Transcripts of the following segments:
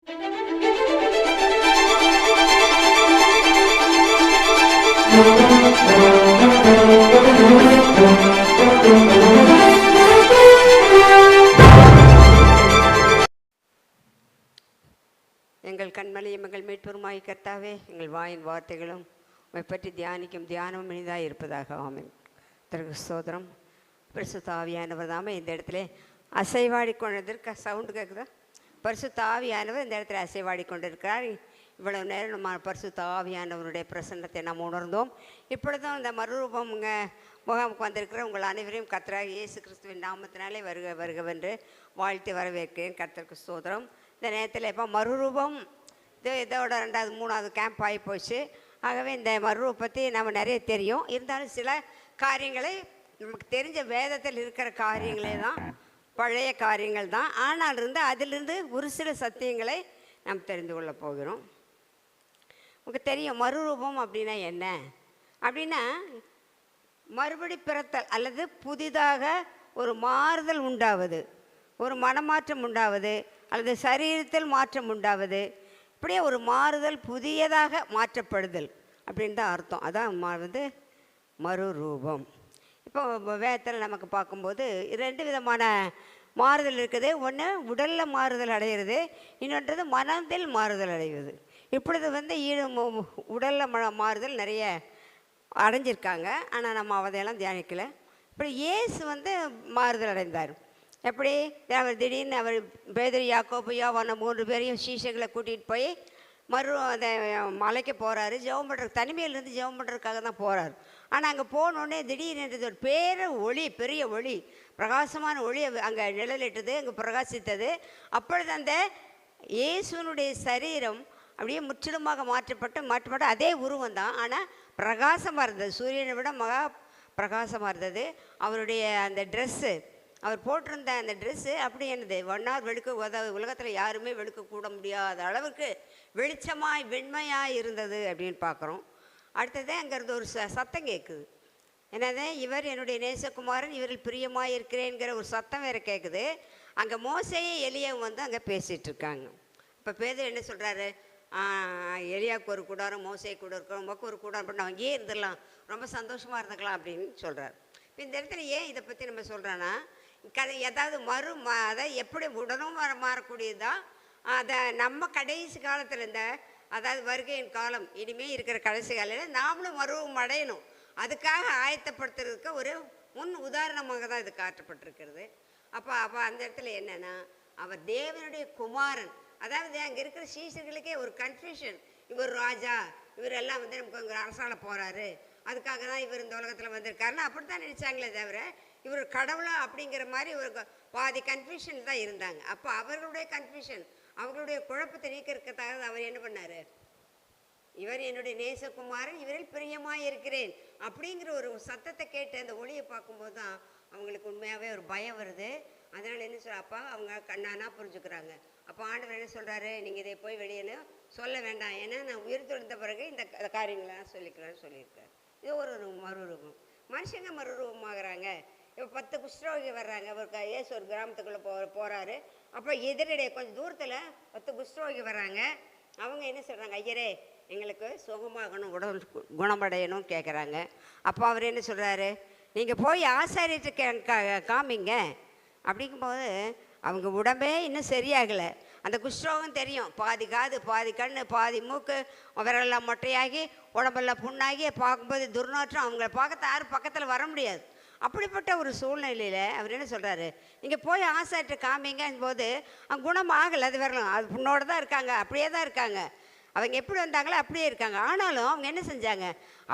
எங்கள் கண்மலையும் எங்கள் மீட்பெருமாய் கர்த்தாவே, எங்கள் வாயின் வார்த்தைகளும் உம்மை பற்றி தியானிக்கும் தியானமும் இனிதாக இருப்பதாக. ஆமென். திரு ஸ்தோத்திரம். பரிசுத்த ஆவியானவர் தாமே இந்த இடத்துல அசைவாடி கொண்டிருக்க சவுண்டு கேட்குதா? பரிசுத்த ஆவியானவர் இந்த இடத்துல அசைவாடி கொண்டிருக்கிறார். இவ்வளவு நேரம் நம்ம பரிசுத்த ஆவியானவருடைய பிரசன்னத்தை நாம் உணர்ந்தோம். இப்பொழுதும் இந்த மறுரூபம் முகாமுக்கு வந்திருக்கிற உங்கள் அனைவரையும் கர்த்தராகிய இயேசு கிறிஸ்துவின் நாமத்தினாலே வருக வருகவென்று வாழ்த்தி வரவேற்கிறேன். கர்த்தருக்கு ஸ்தோத்திரம். இந்த நேரத்தில் இப்போ மறுரூபம் இதோட 2வது 3வது கேம்ப் ஆகி போச்சு. ஆகவே இந்த மறுரூபம் பற்றி நம்ம நிறைய தெரியும். இருந்தாலும் சில காரியங்களை நமக்கு தெரிஞ்ச வேதத்தில் இருக்கிற காரியங்களே தான், பழைய காரியங்கள் தான். ஆனால் அதிலிருந்து ஒரு சில சத்தியங்களை நாம் தெரிந்து கொள்ள போகிறோம். உங்களுக்கு தெரியும் மறுரூபம் அப்படின்னா என்ன அப்படின்னா, மறுபடி பிறத்தல் அல்லது புதிதாக ஒரு மாறுதல் உண்டாவது, ஒரு மனமாற்றம் உண்டாவது, அல்லது சரீரத்தில் மாற்றம் உண்டாவது, இப்படியே ஒரு மாறுதல், புதியதாக மாற்றப்படுதல் அப்படின்னு தான் அர்த்தம். அதான் மறுரூபம். இப்போ வேதத்தில் நமக்கு பார்க்கும்போது 2 விதமான மாறுதல் இருக்குது. ஒன்று உடலில் மாறுதல் அடைகிறது, இன்னொன்றது மனதில் மாறுதல் அடைவது. இப்பொழுது உடலில் மாறுதல் நிறைய அடைஞ்சிருக்காங்க. ஆனால் நம்ம அதையெல்லாம் தியானிக்கலை. இப்படி இயேசு மாறுதல் அடைந்தார். எப்படி? அவர் திடீர்னு அவர் பேதுரு, யாக்கோபு, யோவான் 3 பேரையும் சீஷர்களை கூட்டிகிட்டு போய் அந்த மலைக்கு போகிறாரு. ஜெபம் பண்ணுறதுக்கு, தனிமையிலேருந்து ஜெபம் பண்ணுறதுக்காக தான் போகிறார். ஆனால் அங்கே போனோடனே திடீர்னு ஒரு ஒளி, பெரிய ஒளி, பிரகாசமான ஒளி அங்கே நிழலிட்டது, அங்கே பிரகாசித்தது. அப்பொழுது அந்த இயேசுனுடைய சரீரம் அப்படியே முற்றிலுமாக மாற்றப்பட்டு அதே உருவம் தான், ஆனால் பிரகாசமாக இருந்தது. சூரியனை விட மகா பிரகாசமாக இருந்தது. அவருடைய அந்த ட்ரெஸ்ஸு, அவர் போட்டிருந்த அந்த ட்ரெஸ்ஸு அப்படி என்னது 1 hour வெளுக்க உலகத்தில் யாருமே வெளுக்கக்கூட முடியாத அளவுக்கு வெளிச்சமாய் வெண்மையாக இருந்தது அப்படின்னு பார்க்குறோம். அடுத்தது அங்கேருந்து ஒரு சத்தம் கேட்குது. என்னது? இவர் என்னுடைய நேசகுமாரன், இவரில் பிரியமாக இருக்கிறேங்கிற ஒரு சத்தம் வேறு கேட்குது. அங்கே மோசேயும் எலியாவும் அங்கே பேசிகிட்டு இருக்காங்க. இப்போ பேதுரு என்ன சொல்கிறாரு? எலியாவுக்கு ஒரு கூடாரம், மோசே கூட இருக்கிறோம், உமக்கு ஒரு கூடாரம் பண்ண அங்கேயே இருந்துடலாம், ரொம்ப சந்தோஷமாக இருந்துக்கலாம் அப்படின்னு சொல்கிறார். இப்போ இந்த இடத்துல ஏன் இதை பற்றி நம்ம சொல்கிறோன்னா, ஏதாவது அதை எப்படி உடனும் மாறக்கூடியது தான். அதை நம்ம கடைசி காலத்தில் அதாவது வருகையின் காலம், இனிமேல் இருக்கிற கடைசி காலையில் நாமளும் மறுவும் அடையணும். அதுக்காக ஆயத்தப்படுத்துறதுக்கு ஒரு முன் உதாரணமாக தான் இது காட்டப்பட்டிருக்கிறது. அப்போ அந்த இடத்துல என்னென்னா, அவர் தேவனுடைய குமாரன். அதாவது அங்கே இருக்கிற சீஷர்களுக்கே ஒரு கன்ஃபியூஷன். இவர் ராஜா, இவர் எல்லாம் நமக்கு அங்கே அரசால போகிறாரு, அதுக்காக தான் இவர் இந்த உலகத்தில் வந்திருக்காருன்னு அப்படி தான் நினச்சாங்களே தவிர இவர் கடவுளா அப்படிங்கிற மாதிரி ஒரு பாதி கன்ஃபியூஷன் தான் இருந்தாங்க. அப்போ அவர்களுடைய கன்ஃபியூஷன், அவர்களுடைய குழப்பத்தை நீக்கிறதுக்காக அவர் என்ன பண்ணார்? இவர் என்னுடைய நேசகுமாரன், இவரில் பிரியமாக இருக்கிறேன் அப்படிங்கிற ஒரு சத்தத்தை கேட்டு அந்த ஒளியை பார்க்கும்போது தான் அவங்களுக்கு உண்மையாகவே ஒரு பயம் வருது. அதனால் என்ன அப்பா அவங்க கண்ணானா புரிஞ்சுக்கிறாங்க. அப்போ ஆண்டவர் என்ன சொல்கிறாரு? நீங்கள் இதை போய் வெளியே சொல்ல வேண்டாம், ஏன்னா நான் உயிர் தொழுந்த பிறகு இந்த காரியங்களெல்லாம் சொல்லிக்கிறேன்னு சொல்லியிருக்காரு. இது ஒரு மறுரூபம். மனுஷங்க மறுரூபமாகறாங்க. இப்போ 10 குஷ்டரோகி வர்றாங்க. ஏசு ஒரு கிராமத்துக்குள்ளே போகிறாரு. அப்போ எதிரடைய கொஞ்சம் தூரத்தில் 10 குஷ்டரோகி வர்றாங்க. அவங்க என்ன சொல்கிறாங்க? ஐயரே, எங்களுக்கு சுகமாகணும், உடல் குணமடையணும் கேட்குறாங்க. அப்போ அவர் என்ன சொல்கிறாரு? நீங்கள் போய் ஆசாரிட்டு காமிங்க. அப்படிங்கும்போது அவங்க உடம்பே இன்னும் சரியாகலை. அந்த குஷ்டரோகம் தெரியும், பாதி காது, பாதி கண், பாதி மூக்கு, விரலெல்லாம் மொட்டையாகி உடம்பெல்லாம் புண்ணாகி பார்க்கும்போது துர்நாற்றம். அவங்கள பார்க்க யாரும் பக்கத்தில் வர முடியாது. அப்படிப்பட்ட ஒரு சூழ்நிலையில் அவர் என்ன சொல்கிறாரு? நீங்கள் போய் ஆசாரிட்டு காமிங்கும் போது அவங்க குணம் ஆகலை. அது வரலாம், அது புண்ணோடு தான் இருக்காங்க, அப்படியே தான் இருக்காங்க. அவங்க எப்படி வந்தாங்களோ அப்படியே இருக்காங்க. ஆனாலும் அவங்க என்ன செஞ்சாங்க?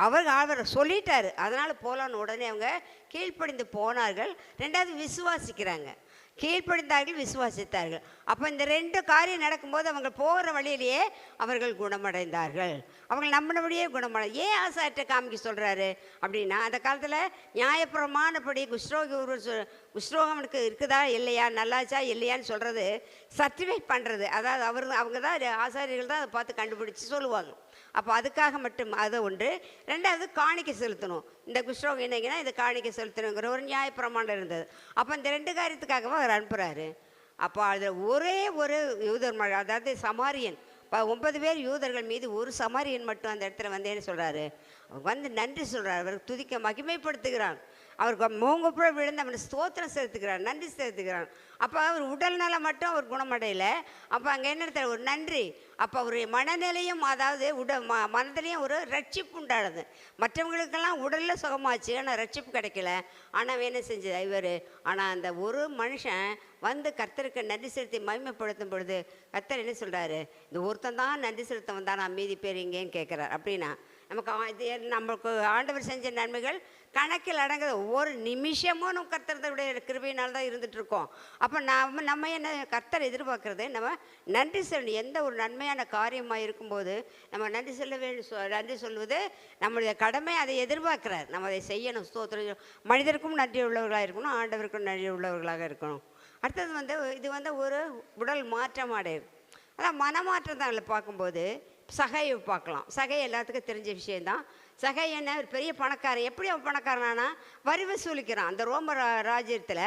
அவர் சொல்லிட்டாரு, அதனால் போகலான்னு உடனே அவங்க கீழ்ப்படிந்து போனார்கள். 2வது விசுவாசிக்கிறாங்க. கீழ்ப்படிந்தார்கள், விசுவாசித்தார்கள். அப்போ இந்த 2 காரியம் நடக்கும்போது அவங்க போகிற வழியிலேயே அவர்கள் குணமடைந்தார்கள். அவங்க நம்மளபடியே ஏன் ஆசாரிட்ட காமிக்க சொல்கிறாரு அப்படின்னா, அந்த காலத்தில் நியாயப்பிரமாணப்படி குஷ்டரோகம்னுக்கு இருக்குதா இல்லையா, நல்லாச்சா இல்லையான்னு சொல்கிறது, சர்டிஃபைட் பண்ணுறது. அதாவது அவங்க தான் ஆசாரியர்கள் தான் அதை பார்த்து கண்டுபிடிச்சி சொல்லுவாங்க. அப்போ அதுக்காக மட்டும் அதை ஒன்று. 2வது காணிக்கை செலுத்தணும். இந்த குஷ்டரோகம் என்னங்கன்னா இது காணிக்கை செலுத்தணுங்கிற ஒரு நியாயப்பிரமாணம் இருந்தது. அப்போ இந்த 2 காரியத்துக்காகவே அவர் அனுப்புகிறாரு. அப்போ அதில் ஒரே ஒரு யூதர் அதாவது சமாரியன் 9 பேர் யூதர்கள் மீது ஒரு சமாரியன் மட்டும் அந்த இடத்துல வந்து என்ன சொல்கிறாரு, வந்து நன்றி சொல்கிறார், அவர் துதிக்க மகிமைப்படுத்துகிறான், அவருக்கு மூங்குப்புற விழுந்து அவனை ஸ்தோத்திரம் செலுத்துக்கிறார், நன்றி செலுத்துக்கிறான். அப்போ அவர் உடல் நலம் மட்டும் அவர் குணமடையலை. அப்போ அங்கே என்ன இடத்துல ஒரு நன்றி, அப்போ அவருடைய மனநிலையும் அதாவது மனதிலையும் ஒரு ரட்சிப்பு உண்டானது. மற்றவங்களுக்கெல்லாம் உடலில் சுகமாச்சு, ஆனால் ரட்சிப்பு கிடைக்கல. ஆனால் என்ன செஞ்சது இவர், ஆனால் அந்த ஒரு மனுஷன் வந்து கர்த்தருக்கு நன்றி செலுத்தி மகிமைப்படுத்தும் பொழுது கர்த்தர் என்ன சொல்கிறாரு, இந்த ஒருத்தன் தான் நன்றி செலுத்த வந்தான், நான் மீதி பேர் எங்கேன்னு கேட்குறார். அப்படின்னா நமக்கு ஆண்டவர் செஞ்ச நன்மைகள் கணக்கில் அடங்குது. ஒவ்வொரு நிமிஷமும் நம்ம கர்த்தருடைய கிருபையினால் தான் இருந்துகிட்ருக்கோம். அப்போ நம்ம என்ன கர்த்தர் எதிர்பார்க்குறது, நம்ம நன்றி சொல்லணும். எந்த ஒரு நன்மையான காரியமாக இருக்கும்போது நம்ம நன்றி சொல்ல வேண்டும். நன்றி சொல்வது நம்மளுடைய கடமை, அதை எதிர்பார்க்குறார், நம்ம அதை செய்யணும். ஸ்தோத்திரம். மனிதருக்கும் நன்றி உள்ளவர்களாக இருக்கணும், ஆண்டவருக்கும் நன்றி உள்ளவர்களாக இருக்கணும். அடுத்தது வந்து இது வந்து ஒரு உடல் மாற்றம் அடையுது. அதான் மனமாற்றம் தான் அதில் பார்க்கும்போது சகையை பார்க்கலாம். சகை எல்லாத்துக்கும் தெரிஞ்ச விஷயந்தான். சகை என்ன, ஒரு பெரிய பணக்காரன். எப்படி அவன் பணக்காரனானா வரி வசூலிக்கிறான். அந்த ரோம ராஜ்யத்தில்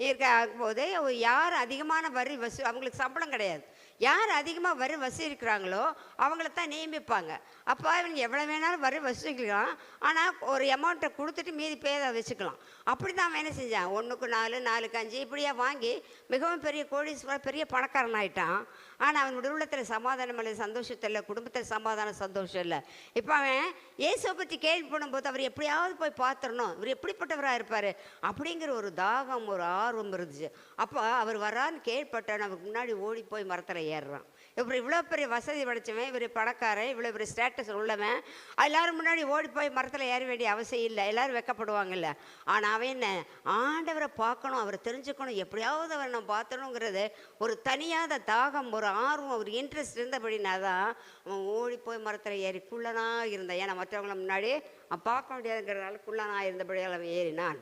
இருக்கும்போது யார் அதிகமான வரி அவங்களுக்கு சம்பளம் கிடையாது. யார் அதிகமாக வரி வசூலிக்கிறாங்களோ அவங்கள தான் நியமிப்பாங்க. அப்போ இவங்க எவ்வளோ வேணாலும் வரி வசூலிக்கலாம், ஆனால் ஒரு அமௌண்ட்டை கொடுத்துட்டு மீதி பேரை வச்சுக்கலாம். அப்படி தான் அவன் என்ன செஞ்சான், 1க்கு 4, 4க்கு 5 இப்படியே வாங்கி மிகவும் பெரிய கோடீஸ்வரர், பெரிய பணக்காரன் ஆகிட்டான். ஆனால் அவனுடைய உள்ளத்தில் சமாதானம் இல்லை, சந்தோஷத்தில் இல்லை, குடும்பத்தில் சமாதானம் சந்தோஷம் இல்லை. இப்போ அவன் இயேசுவை பற்றி கேள்விப்படும்போது அவர் எப்படியாவது போய் பார்த்துடணும், இவர் எப்படிப்பட்டவராக இருப்பார் அப்படிங்கிற ஒரு தாகம், ஒரு ஆர்வம் இருந்துச்சு. அப்போ அவர் வரான்னு கேள்விப்பட்டான், அவருக்கு முன்னாடி ஓடி போய் மரத்தில் ஏறுறான். இவ்வளோ பெரிய வசதி படைச்சவன், இவர் பணக்காரன், இவ்வளோ பெரிய ஸ்டேட்டஸ் உள்ளவன், எல்லோரும் முன்னாடி ஓடி போய் மரத்தில் ஏற வேண்டிய அவசியம் இல்லை, எல்லோரும் வெக்கப்படுவாங்கல்ல. ஆனால் அவன் என்ன, ஆண்டவரை பார்க்கணும், அவரை தெரிஞ்சுக்கணும், எப்படியாவது அவரை நம்ம பார்த்துணுங்கிறது ஒரு தனியாத தாகம், ஒரு ஆர்வம், ஒரு இன்ட்ரெஸ்ட் இருந்தபடினா தான் அவன் ஓடி போய் மரத்தில் ஏறி குள்ளனாக இருந்தான். ஏன்னா மற்றவங்கள முன்னாடி பார்க்க முடியாதுங்கிறதால குள்ளனாக இருந்தபடியால் அவன் ஏறினான்.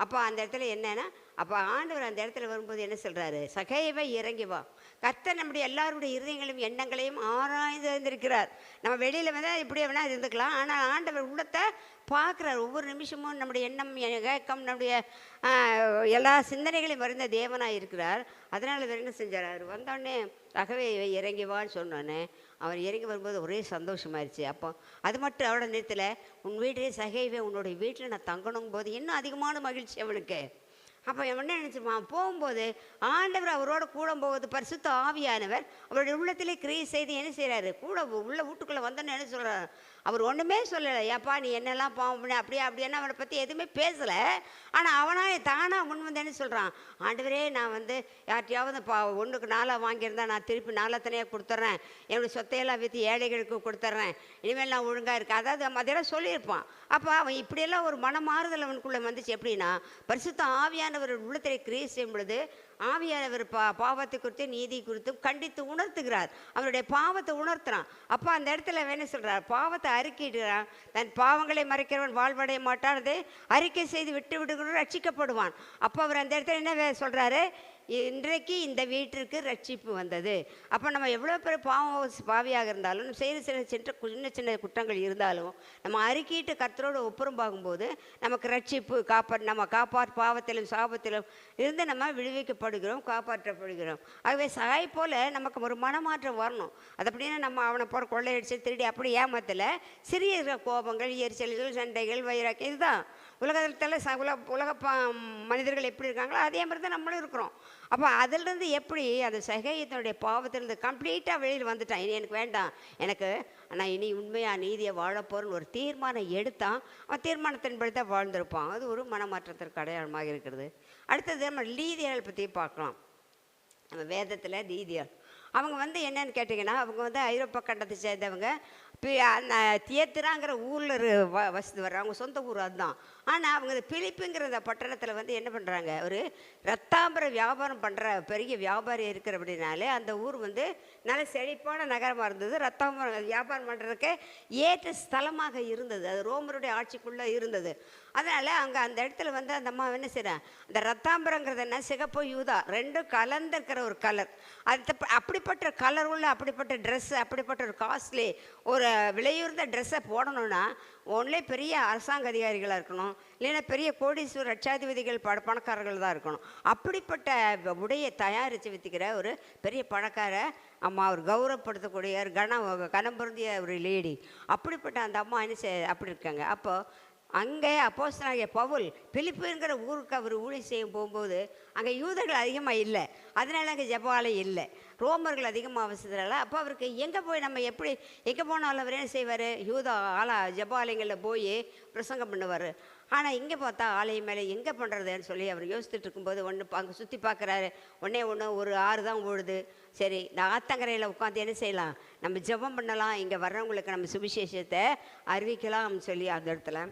அப்போ அந்த இடத்துல என்னென்னா, அப்போ ஆண்டவர் அந்த இடத்துல வரும்போது என்ன சொல்கிறாரு, சகைவை இறங்கி வா. கர்த்தர் நம்முடைய எல்லாருடைய இருதயங்களையும் எண்ணங்களையும் ஆராய்ந்து இருந்திருக்கிறார். நம்ம வெளியில் வந்து இப்படியே வேணால் இருந்துக்கலாம், ஆனால் ஆண்டவர் உள்ளத்தை பார்க்குறார். ஒவ்வொரு நிமிஷமும் நம்முடைய எண்ணம், ஏக்கம், நம்முடைய எல்லா சிந்தனைகளையும் வருந்த தேவனாக இருக்கிறார். அதனால் இவர் என்ன செஞ்சார், அவர் வந்தோடனே சகவை இறங்கி வான்னு சொன்னோன்னே அவர் இறங்கி வரும்போது ஒரே சந்தோஷமாயிருச்சு. அப்போ அது மட்டும் அவரோட நேரத்தில் உன் வீட்டிலே சகைவே, உன்னுடைய வீட்டில் நான் தங்கணும் போது இன்னும் அதிகமான மகிழ்ச்சி அவனுக்கு. அப்போ என்ன நினச்சிப்பான், போகும்போது ஆண்டவர் அவரோட கூட போகுது, பரிசுத்த ஆவியானவர் அவருடைய உள்ளத்திலே கிரியை செய்து என்ன செய்கிறாரு, கூட உள்ள வீட்டுக்குள்ளே வந்தோன்னு என்ன சொல்கிறார், அவர் ஒன்றுமே சொல்லலை, ஏப்பா நீ என்னெல்லாம் பாவம் அப்படின்னா அவனை பற்றி எதுவுமே பேசலை. ஆனால் அவனாக தானாக முன் வந்து என்ன சொல்கிறான், ஆண்டவரே நான் வந்து யார்ட்டையாவது 1க்கு 4 வாங்கியிருந்தா நான் திருப்பி 4 தனியாக கொடுத்துட்றேன், என்னுடைய சொத்தையெல்லாம் விற்று ஏழைகளுக்கு கொடுத்துட்றேன், இனிமேல் நான் ஒழுங்காக இருக்கேன். அதாவது அதெல்லாம் சொல்லியிருப்பான். அப்போ அவன் இப்படியெல்லாம் ஒரு மனமாறுதல் அவனுக்குள்ளே வந்துச்சு. எப்படின்னா பரிசுத்த ஆவியானவர் உள்ளத்தை கிரியை செய்யும் பொழுது ஆவியானவர் பாவத்தை குறித்து நீதி குறித்து கண்டித்து உணர்த்துகிறார், அவருடைய பாவத்தை உணர்த்துறான். அப்போ அந்த இடத்துல என்ன சொல்கிறார், பாவத்தை அறிக்கையிடுறான். தன் பாவங்களை மறைக்கிறவன் வாழ்வடைய மாட்டான், அதை அறிக்கை செய்து விட்டு விடுகிறவன் ரட்சிக்கப்படுவான். அப்போ அவர் அந்த இடத்துல என்ன சொல்கிறாரு, இன்றைக்கு இந்த வீட்டிற்கு ரட்சிப்பு வந்தது. அப்போ நம்ம எவ்வளோ பேர் பாவியாக இருந்தாலும் செய்கிற சின்ன சின்ன குற்றங்கள் இருந்தாலும் நம்ம அறிக்கையிட்டு கர்த்தரோடு ஒப்புரம்பாகும்போது நமக்கு ரட்சிப்பு நம்ம பாவத்திலும் சாபத்திலும் இருந்து நம்ம விடுவிக்கப்படுகிறோம், காப்பாற்றப்படுகிறோம். ஆகவே சகாய் போல் நமக்கு ஒரு மனமாற்றம் வரணும். அது அப்படின்னா நம்ம அவனை போகிற கொள்ளையடிச்சு திருடி அப்படி ஏமாத்தலை. சிறிய கோபங்கள், எரிச்சல்கள், சண்டைகள், வைராக்கியம், இதுதான் உலகத்தில் உலக மனிதர்கள் எப்படி இருக்காங்களோ அதே மாதிரி தான் நம்மளும் இருக்கிறோம். அப்போ அதிலிருந்து எப்படி அந்த சகையத்தினுடைய பாவத்திலிருந்து கம்ப்ளீட்டாக வெளியில் வந்துட்டான், இனி எனக்கு வேண்டாம், எனக்கு நான் இனி உண்மையாக நீதியை வாழப்போகிறேன்னு ஒரு தீர்மானம் எடுத்தான். அவன் தீர்மானத்தின்படி தான் வாழ்ந்திருப்பான். அது ஒரு மனமாற்றத்திற்கு அடையாளமாக இருக்கிறது. அடுத்தது நம்ம லீதியர்கள் பற்றி பார்க்கலாம். நம்ம வேதத்தில் லீதியர் அவங்க வந்து என்னன்னு கேட்டிங்கன்னா, அவங்க வந்து ஐரோப்பா கண்டத்தை சேர்ந்தவங்க. தியேத்திராங்கிற ஊரில் வசதி வர்ற அவங்க சொந்த ஊர் அதுதான். ஆனால் அவங்க பிலிப்புங்கிற அந்த பட்டணத்தில் வந்து என்ன பண்ணுறாங்க, ஒரு ரத்தாம்பர வியாபாரம் பண்ணுற பெரிய வியாபாரி இருக்கிற அப்படின்னாலே அந்த ஊர் வந்து நல்ல செழிப்பான நகரமாக இருந்தது. ரத்தாம்பரம் வியாபாரம் பண்ணுறதுக்கு ஏற்ற ஸ்தலமாக இருந்தது. அது ரோமருடைய ஆட்சிக்குள்ளே இருந்தது. அதனால் அங்கே அந்த இடத்துல வந்து அந்த அம்மா என்ன செய்கிறேன், அந்த ரத்தாம்பரங்கிறது என்ன, சிகப்பு யூதா ரெண்டும் கலந்துருக்கிற ஒரு கலர். அது அப்படிப்பட்ட கலர் உள்ள அப்படிப்பட்ட ட்ரெஸ்ஸு, அப்படிப்பட்ட ஒரு காஸ்ட்லி ஒரு விலையுறந்த ட்ரெஸ்ஸை போடணுன்னா ஒன்லே பெரிய அரசாங்க அதிகாரிகளாக இருக்கணும், இல்லைன்னா பெரிய கோடீஸ்வரர் லட்சாதிபதிகள் பணக்காரர்கள் தான் இருக்கணும். அப்படிப்பட்ட உடையை தயாரித்து விற்றுக்கிற ஒரு பெரிய பணக்கார அம்மா, ஒரு கௌரவப்படுத்தக்கூடிய ஒரு கனம் பொருந்திய ஒரு லேடி. அப்படிப்பட்ட அந்த அம்மா அப்படி இருக்காங்க. அப்போது அங்கே அப்போஸ்தலனாகிய பவுல் பிலிப்புங்கிற ஊருக்கு அவர் ஊழியம் செய்யும் போகும்போது அங்கே யூதர்கள் அதிகமாக இல்லை, அதனால அங்கே ஜெபாலயம் இல்லை, ரோமர்கள் அதிகமாக வசதினால. அப்போ அவருக்கு எங்கே போய் நம்ம எப்படி எங்கே போனாலும் அவர் என்ன செய்வார், யூத ஜெபாலயங்களில் போய் பிரசங்கம் பண்ணுவார். ஆனால் இங்கே பார்த்தா ஆலயம் மேலே எங்கே பண்ணுறதுன்னு சொல்லி அவர் யோசித்துட்டு இருக்கும்போது அங்கே சுற்றி பார்க்குறாரு. ஒரு ஆறு தான் ஓடுது. சரி, நான் ஆத்தங்கரையில் உட்காந்து என்ன செய்யலாம், நம்ம ஜெபம் பண்ணலாம், இங்கே வர்றவங்களுக்கு நம்ம சுவிசேஷத்தை அறிவிக்கலாம்னு சொல்லி அந்த இடத்துல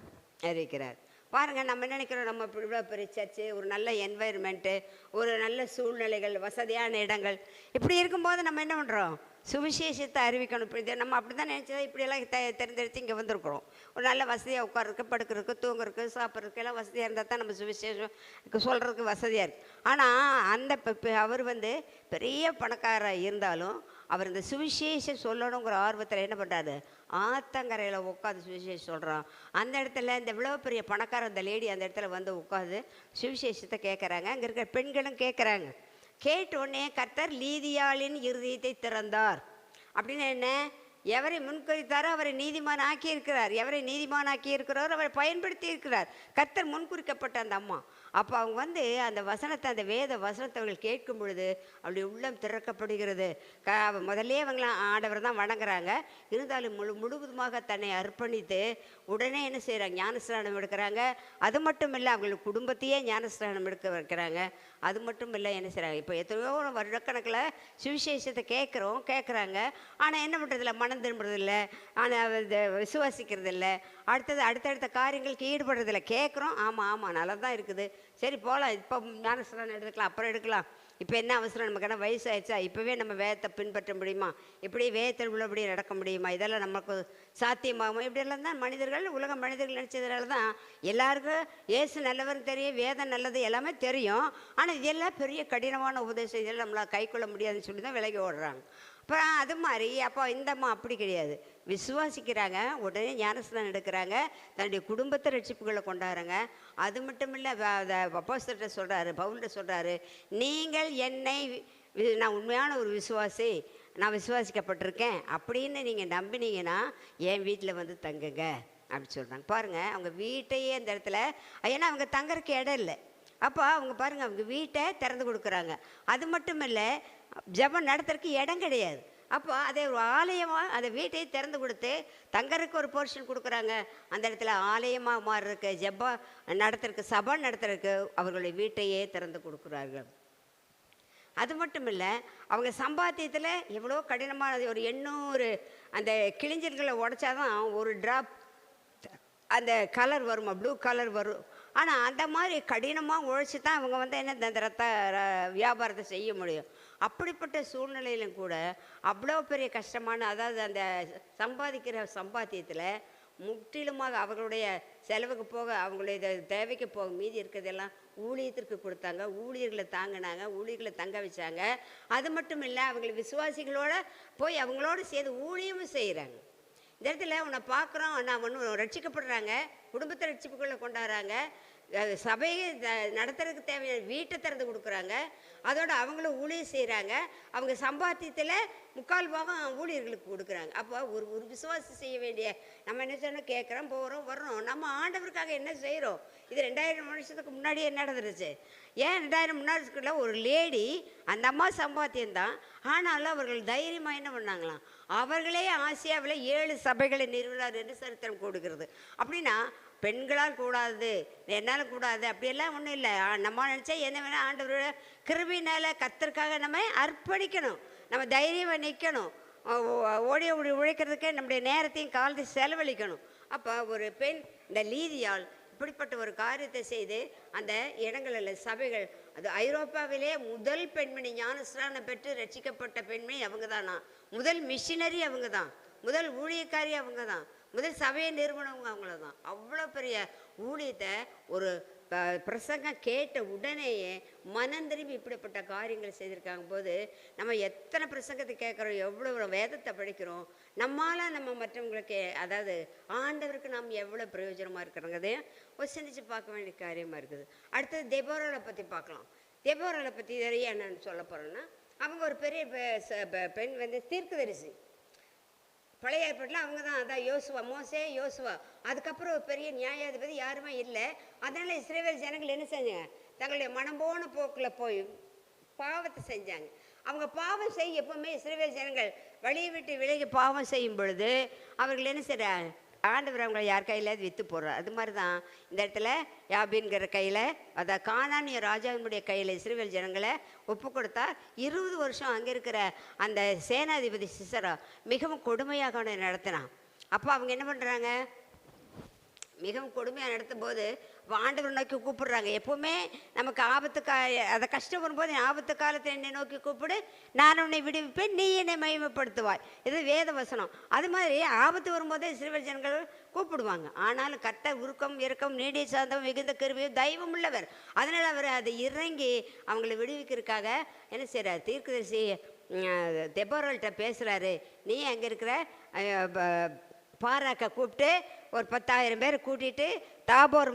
அறிவிக்கிறார். பாருங்கள், நம்ம நினைக்கிறோம் நம்ம இவ்வளோ பெரிய சர்ச்சு, ஒரு நல்ல என்வாயர்மெண்ட்டு, ஒரு நல்ல சூழ்நிலைகள், வசதியான இடங்கள், இப்படி இருக்கும்போது நம்ம என்ன பண்ணுறோம், சுவிசேஷத்தை அறிவிக்கணும். இப்படி நம்ம அப்படி தான் நினச்சதா இப்படியெல்லாம் தெரிந்தெடுத்து இங்கே வந்திருக்கிறோம். ஒரு நல்ல வசதியாக உட்காருக்கு, படுக்கிறதுக்கு, தூங்குறதுக்கு, சாப்பிட்றதுக்கு எல்லாம் வசதியாக இருந்தால் தான் நம்ம சுவிசேஷம் சொல்கிறதுக்கு வசதியாக இருக்குது. ஆனால் அந்த அவர் பெரிய பணக்காரர் இருந்தாலும் அவர் இந்த சுவிசேஷம் சொல்லணுங்கிற ஆர்வத்தில் என்ன பண்ணுறாரு, ஆத்தங்கரையில் உட்காந்து சுவிசேஷம் சொல்கிறான். அந்த இடத்துல இந்த இவ்வளோ பெரிய பணக்கார அந்த லேடி அந்த இடத்துல உட்காந்து சுவிசேஷத்தை கேட்குறாங்க. அங்கே இருக்கிற பெண்களும் கேட்குறாங்க. கேட்டோடனே கர்த்தர் லீதியாளின் இருதயத்தை திறந்தார். அப்படின்னு என்ன, எவரை முன்குறித்தாரோ அவரை நீதிமான் ஆக்கியிருக்கிறார், எவரை நீதிமான் ஆக்கியிருக்கிறாரோ அவரை பயன்படுத்தி இருக்கிறார். கர்த்தர் முன்குறிக்கப்பட்ட அந்த அம்மா. அப்போ அவங்க அந்த வசனத்தை, அந்த வேத வசனத்தை அவர்கள் கேட்கும் பொழுது அப்படி உள்ளம் திறக்கப்படுகிறது. முதல்ல அவங்களாம் ஆண்டவர் தான் வணங்குறாங்க. இருந்தாலும் முழுவதுமாக தன்னை அர்ப்பணித்து உடனே என்ன செய்கிறாங்க, ஞானஸ்நானம் எடுக்கிறாங்க. அது மட்டும் இல்லை, அவங்களுக்கு குடும்பத்தையே ஞானஸ்நானம் எடுக்க வைக்கிறாங்க. அது மட்டும் இல்லை, என்ன செய்கிறாங்க, இப்போ எத்தனையோ வருடக்கணக்கில் சுவிசேஷத்தை கேட்குறாங்க. ஆனால் என்ன பண்ணுறதில்ல, மனம் திரும்புறதில்ல, ஆனால் விசுவாசிக்கிறது இல்லை, அடுத்தடுத்த காரியங்களுக்கு ஈடுபடுறதில்லை. கேட்குறோம், ஆமாம் நல்லா தான் இருக்குது, சரி போகலாம், இப்போ ஞானஸ்நானம் எடுத்துக்கலாம், அப்புறம் எடுக்கலாம், இப்போ என்ன அவசரம், நமக்கு என்ன வயசு ஆயிடுச்சா, இப்போவே நம்ம வேதத்தை பின்பற்ற முடியுமா, இப்படி வேதத்தில் உள்ளபடி நடக்க முடியுமா, இதெல்லாம் நமக்கு சாத்தியமாகுமா, இப்படியெல்லாம் தான் மனிதர்கள், உலக மனிதர்கள் நினச்சதுனால தான் எல்லாருக்கும் இயேசு நல்லவர்னு தெரியும், வேதம் நல்லது எல்லாமே தெரியும். ஆனால் இதெல்லாம் பெரிய கடினமான உபதேசம், இதெல்லாம் நம்மளால் கை கொள்ள முடியாதுன்னு சொல்லி தான் விலகி ஓடுறாங்க. அப்புறம் அது மாதிரி அப்போ இந்தம்மா அப்படி கிடையாது, விசுவாசிக்கிறாங்க, உடனே ஞானஸ்நானம் எடுக்கிறாங்க, தன்னுடைய குடும்பத்தை ரட்சிப்புகளை கொண்டாடுறாங்க. அது மட்டும் இல்லை, அப்போஸ்தலர்கிட்ட சொல்கிறாரு, பவுல்கிட்ட சொல்கிறாரு, நீங்கள் என்னை, நான் உண்மையான ஒரு விசுவாசி, நான் விசுவாசிக்கப்பட்டிருக்கேன் அப்படின்னு நீங்கள் நம்பினீங்கன்னா என் வீட்டில் தங்குங்க அப்படி சொல்கிறாங்க. பாருங்கள், அவங்க வீட்டையே அந்த இடத்துல, ஏன்னா அவங்க தங்கறதுக்கு இடம் இல்லை. அப்போ அவங்க பாருங்கள், அவங்க வீட்டை திறந்து கொடுக்குறாங்க. அது மட்டும் இல்லை, ஜெபம் நடத்துறதுக்கு இடம் கிடையாது. அப்போ அதை ஒரு ஆலயமாக அந்த வீட்டையை திறந்து கொடுத்து தங்கறதுக்கு ஒரு போர்ஷன் கொடுக்குறாங்க. அந்த இடத்துல ஆலயமாக மாறுறதுக்கு, ஜெபம் நடத்துறதுக்கு, சபை நடத்துறதுக்கு அவர்களுடைய வீட்டையே திறந்து கொடுக்குறார்கள். அது மட்டும் இல்லை, அவங்க சம்பாத்தியத்தில் எவ்வளோ கடினமானது, ஒரு 800 அந்த கிழிஞ்சல்களை உடைச்சாதான் ஒரு ட்ராப் அந்த கலர் வருமா, ப்ளூ கலர் வரும். ஆனால் அந்த மாதிரி கடினமாக உழைச்சி தான் அவங்க என்ன இந்த ரத்த வியாபாரத்தை செய்ய முடியும். அப்படிப்பட்ட சூழ்நிலையிலும் கூட அவ்வளோ பெரிய கஷ்டமான, அதாவது அந்த சம்பாதிக்கிற சம்பாத்தியத்தில் முற்றிலுமாக அவர்களுடைய செலவுக்கு போக, அவங்களுடைய தேவைக்கு போக, மீதி இருக்கிறதெல்லாம் ஊழியத்திற்கு கொடுத்தாங்க, ஊழியர்களை தாங்கினாங்க, ஊழியர்களை தங்க வச்சாங்க. அது மட்டும் இல்லை, அவங்களை விசுவாசிகளோட போய் அவங்களோட சேர்ந்து ஊழியமும் செய்கிறாங்க. இந்த இடத்துல உன்னை பார்க்குறோம், நான் ரட்சிக்கப்படுறாங்க, குடும்பத்தை ரட்சிப்புக்குள்ளே கொண்டாடுறாங்க, சபையை நடத்துறதுக்கு தேவையான வீட்டை திறந்து கொடுக்குறாங்க, அதோட அவங்களும் ஊழியம் செய்கிறாங்க, அவங்க சம்பாத்தியத்தில் 3/4 பாகம் ஊழியர்களுக்கு கொடுக்குறாங்க. அப்போ ஒரு விசுவாசி செய்ய வேண்டிய, நம்ம என்ன சொன்னால் கேட்குறோம், போகிறோம், வர்றோம், நம்ம ஆண்டவருக்காக என்ன செய்கிறோம். இது 2000 வருஷத்துக்கு முன்னாடியே நடந்துருச்சு. ஏன் 2000 முன்னாடிக்குள்ள ஒரு லேடி, அந்த அம்மா சம்பாத்தியம்தான், ஆனாலும் அவர்கள் தைரியமாக என்ன பண்ணாங்களாம், அவர்களே ஆசியாவில் 7 சபைகளை நிறுவினார் என்று சரித்திரம் கொடுக்கிறது. அப்படின்னா பெண்களால் கூடாது, என்னால் கூடாது அப்படியெல்லாம் ஒன்றும் இல்லை. நம்ம நினச்சா என்ன வேணால் ஆண்டவரோட கிருபையினால் கர்த்தருக்காக நம்ம அர்ப்பணிக்கணும், நம்ம தைரியமாக நிற்கணும், ஓடி உழைக்கிறதுக்கு நம்முடைய நேரத்தையும் காலத்தையும் செலவழிக்கணும். அப்போ ஒரு பெண் இந்த லீதியால் இப்படிப்பட்ட ஒரு காரியத்தை செய்து அந்த இடங்களில் சபைகள், அது ஐரோப்பாவிலே முதல் பெண்மணி, ஞானஸ்நானம் பெற்று ரட்சிக்கப்பட்ட பெண்மணி அவங்க தானா, முதல் மிஷினரி அவங்க தான், முதல் ஊழியக்காரி அவங்க தான், முதல் சபையை நிறுவனவங்க அவங்கள தான். அவ்வளோ பெரிய ஊழியத்தை ஒரு பிரசங்கம் கேட்ட உடனேயே மனம் திரும்பி இப்படிப்பட்ட காரியங்கள் செய்திருக்காங்க போது நம்ம எத்தனை பிரசங்கத்தை கேட்குறோம், எவ்வளோ வேதத்தை படிக்கிறோம், நம்மளால் நம்ம மற்றவங்களுக்கு அதாவது ஆண்டவருக்கு நாம் எவ்வளோ பிரயோஜனமாக இருக்கிறோங்கிறதையும் ஒரு சிந்திச்சு பார்க்க வேண்டிய காரியமாக இருக்குது. அடுத்தது தெபோராவை பற்றி பார்க்கலாம். தெபோராவை பற்றி நிறைய என்னன்னு சொல்ல போகிறோன்னா, அவங்க ஒரு பெரிய பெண் வந்து தீர்க்கதரிசி. பழைய ஏற்பாட்டில் அவங்க தான், அதான் யோசுவா, மோசே யோசுவா. அதுக்கப்புறம் ஒரு பெரிய நியாயாதிபதி யாருமே இல்லை. அதனால் இஸ்ரவேல் ஜனங்கள் என்ன செஞ்சாங்க, தங்களுடைய மனம் போன போக்கில் போய் பாவத்தை செஞ்சாங்க. அவங்க பாவம் செய்ய எப்பவுமே இஸ்ரவேல் ஜனங்கள் வழியை விட்டு விலகி பாவம் செய்யும் பொழுது அவர்கள் என்ன செய்கிறாங்க, ஆண்டவர் அவங்களை யார் கையில் விற்று போடுறார். அது மாதிரி தான் இந்த இடத்துல யாபின்கிற கையில், அதாவது கானானிய ராஜாவினுடைய கையில் இஸ்ரவேல் ஜனங்களை ஒப்பு கொடுத்தா 20 வருஷம் அங்கே இருக்கிற அந்த சேனாதிபதி சிசரா மிகவும் கொடுமையாக அவனை நடத்தினான். அப்போ அவங்க என்ன பண்ணுறாங்க, மிகவும் கொடுமையாக நடத்தும் போது ஆண்டவர் நோக்கி கூப்பிடுறாங்க. எப்போவுமே நமக்கு ஆபத்து அதை கஷ்டம் வரும்போது ஆபத்து காலத்தில் என்னை நோக்கி கூப்பிடு, நான் உன்னை விடுவிப்பேன், நீ என்னை மகிமைப்படுத்துவாய். இது வேத வசனம். அது மாதிரி ஆபத்து வரும்போதே இஸ்ரவேல் ஜனங்கள் கூப்பிடுவாங்க. ஆனாலும் கர்த்தர் உருக்கம் இறக்கம் நீடிய சாந்தம் மிகுந்த கிருபையும் தெய்வம் உள்ளவர். அதனால் அவர் அதை இறங்கி அவங்களை விடுவிக்கிறதுக்காக என்ன செய்கிறார், தீர்க்கதரிசி தெபோராள்கிட்ட பேசுகிறாரு. நீ அங்கே இருக்கிற பாராக்க கூப்பிட்டு ஒரு 10,000 பேர் கூட்டிகிட்டு தாபோர்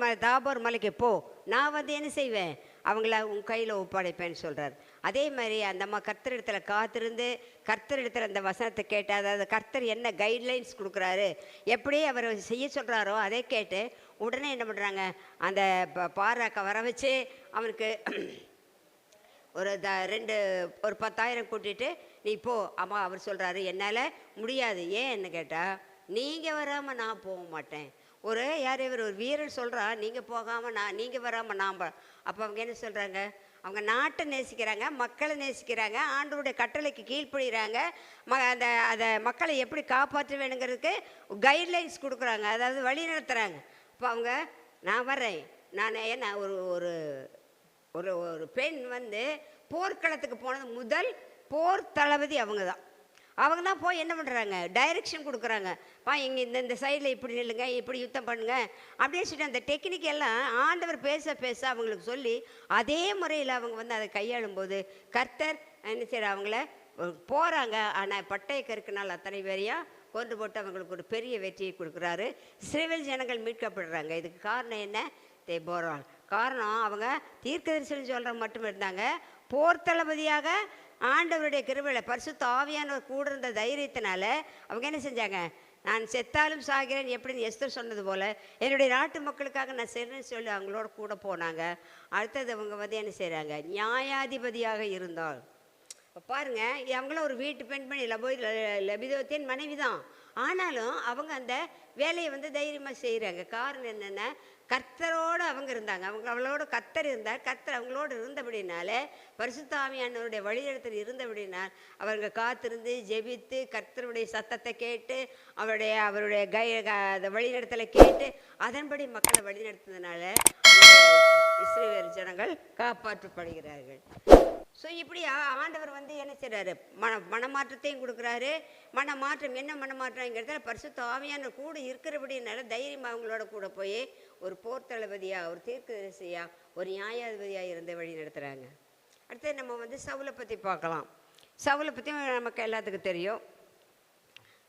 மலைக்கு போ, நான் வந்து என்ன செய்வேன், அவங்கள உன் கையில் ஒப்படைப்பேன்னு சொல்கிறார். அதே மாதிரி அந்த அம்மா கர்த்தரிடத்தில் காத்திருந்து கர்த்தரிடத்தில் அந்த வசனத்தை கேட்டு, அதாவது கர்த்தர் என்ன கைட்லைன்ஸ் கொடுக்குறாரு, எப்படி அவர் செய்ய சொல்கிறாரோ அதை கேட்டு உடனே என்ன பண்ணுறாங்க, அந்த பாராக்க வர வச்சு அவனுக்கு ஒரு 10,000 கூட்டிகிட்டு நீ போ. அம்மா அவர் சொல்கிறாரு என்னால் முடியாது, ஏன்னு கேட்டால் நீங்கள் வராமல் நான் போக மாட்டேன். ஒரு வீரர் சொல்கிறா, நீங்கள் போகாமல் நீங்கள் வராமல் நான் அப்போ அவங்க என்ன சொல்கிறாங்க, அவங்க நாட்டை நேசிக்கிறாங்க, மக்களை நேசிக்கிறாங்க, ஆண்டவருடைய கட்டளைக்கு கீழ்ப்படுகிறாங்க, அதை மக்களை எப்படி காப்பாற்ற வேணுங்கிறதுக்கு கைட்லைன்ஸ் கொடுக்குறாங்க, அதாவது வழி நடத்துகிறாங்க. அப்போ அவங்க நான் வரேன், நான் ஏன்னா ஒரு ஒரு ஒரு பெண் வந்து போர்க்களத்துக்கு போனது முதல் போர் தளபதி அவங்க தான் போய் என்ன பண்ணுறாங்க, டைரெக்ஷன் கொடுக்குறாங்க. இங்கே இந்த சைடில் இப்படி நில்லுங்க, இப்படி யுத்தம் பண்ணுங்க அப்படின்னு சொல்லிட்டு அந்த டெக்னிக் எல்லாம் ஆண்டவர் பேச பேச அவங்களுக்கு சொல்லி அதே முறையில் அவங்க வந்து அதை கையாளும் போது கர்த்தர் என்ன செய்கிற அவங்கள போகிறாங்க. ஆனால் பட்டய கருக்கினால் அத்தனை பேரையும் கொண்டு போட்டு அவங்களுக்கு ஒரு பெரிய வெற்றியை கொடுக்குறாரு. இஸ்ரவேல் ஜனங்கள் மீட்கப்படுறாங்க. இதுக்கு காரணம் என்ன, தெபோராள். காரணம் அவங்க தீர்க்கதரிசனம் சொல்கிற மட்டும் இருந்தாங்க, போர் தளபதியாக ஆண்டவருடைய கிருபையில் பரிசுத்த ஆவியானவர் கூட இருந்த தைரியத்தினால அவங்க என்ன செஞ்சாங்க, நான் செத்தாலும் சாகிறேன் எப்படின்னு எஸ்தர் சொன்னது போல் என்னுடைய நாட்டு மக்களுக்காக நான் செய்கிறேன்னு சொல்லி அவங்களோட கூட போனாங்க. அடுத்தது அவங்க வந்து என்ன செய்கிறாங்க, நியாயாதிபதியாக இருந்தால். இப்போ பாருங்கள், அவங்களும் ஒரு வீட்டு பெண்மணி லபிதோத்தின் மனைவி தான். ஆனாலும் அவங்க அந்த வேலையை வந்து தைரியமாக செய்கிறாங்க. காரணம் என்னென்னா, கர்த்தரோடு அவங்க இருந்தாங்க, அவங்களோட கர்த்தர் இருந்தார். கர்த்தர் அவங்களோடு இருந்தபடினால, பரிசுத்த ஆவியானவருடைய வழிநடத்தல் இருந்தபடினால் அவங்க காத்திருந்து ஜெபித்து கர்த்தருடைய சத்தத்தை கேட்டு அவருடைய வழிநடத்தலை கேட்டு அதன்படி மக்களை வழிநடத்துறதுனால இஸ்ரவேல் ஜனங்கள் காப்பாற்றப்படுகிறார்கள். ஸோ இப்படி ஆண்டவர் வந்து என்ன செய்கிறாரு, மனமாற்றத்தையும் கொடுக்குறாரு. மனமாற்றம் என்ன மனமாற்றங்கிறத பரிசுத்த ஆவியானவர் கூட இருக்கிறபடினால தைரியமாக அவங்களோட கூட போய் ஒரு போர் தளபதியாக, ஒரு தீர்க்கதரிசியாக, ஒரு நியாயாதிபதியாக இருந்து வழி நடத்துகிறாங்க. அடுத்து நம்ம வந்து சவுலை பற்றி பார்க்கலாம். சவுலை பற்றி நமக்கு எல்லாத்துக்கும் தெரியும்.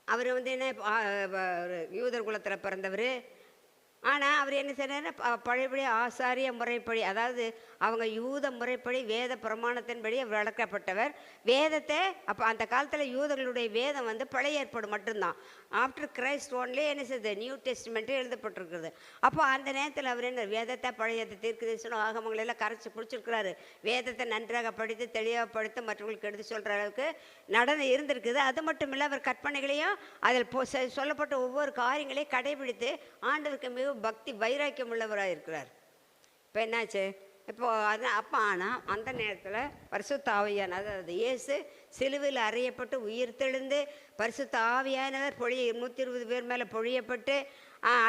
அவர் வந்து என்ன, யூதர் குலத்தில் பிறந்தவர். ஆனால் அவர் என்ன செய்யறாரு, பழையபடி ஆசாரிய முறைப்படி, அதாவது அவங்க யூத முறைப்படி வேத பிரமாணத்தின்படி வளர்க்கப்பட்டவர். வேதத்தை அப்போ அந்த காலத்தில் யூதர்களுடைய வேதம் வந்து பழைய ஏற்பாடு மட்டும்தான். ஆஃப்டர் கிரைஸ்ட் ஒன்லே என்ன செய்யுது, நியூ டெஸ்ட்மெண்ட்டு எழுதப்பட்டிருக்குது. அப்போ அந்த நேரத்தில் அவர் என்ன வேதத்தை பழைய தீர்க்கதரிசனம் ஆகமங்களெல்லாம் கரைச்சி பிடிச்சிருக்கிறாரு. வேதத்தை நன்றாக படித்து தெளிவாகப்படுத்த மற்றவங்களுக்கு எடுத்து சொல்கிற அளவுக்கு நடந்து இருந்திருக்குது. அது மட்டும் இல்லை, அவர் கற்பனைகளையும் அதில் சொல்லப்பட்ட ஒவ்வொரு காரியங்களையும் கடைபிடித்து ஆண்டவருக்கு மிக பக்தி வைராக்கியம் உள்ளவராக இருக்கிறார். இப்போ என்னாச்சு, இப்போது அப்போ ஆனால் அந்த நேரத்தில் பரிசுத்த ஆவியானவர், அதாவது இயேசு சிலுவையில் அறையப்பட்டு உயிர் தெழுந்து பரிசுத்த ஆவியானவர் 120 பேர் மேலே பொழியப்பட்டு,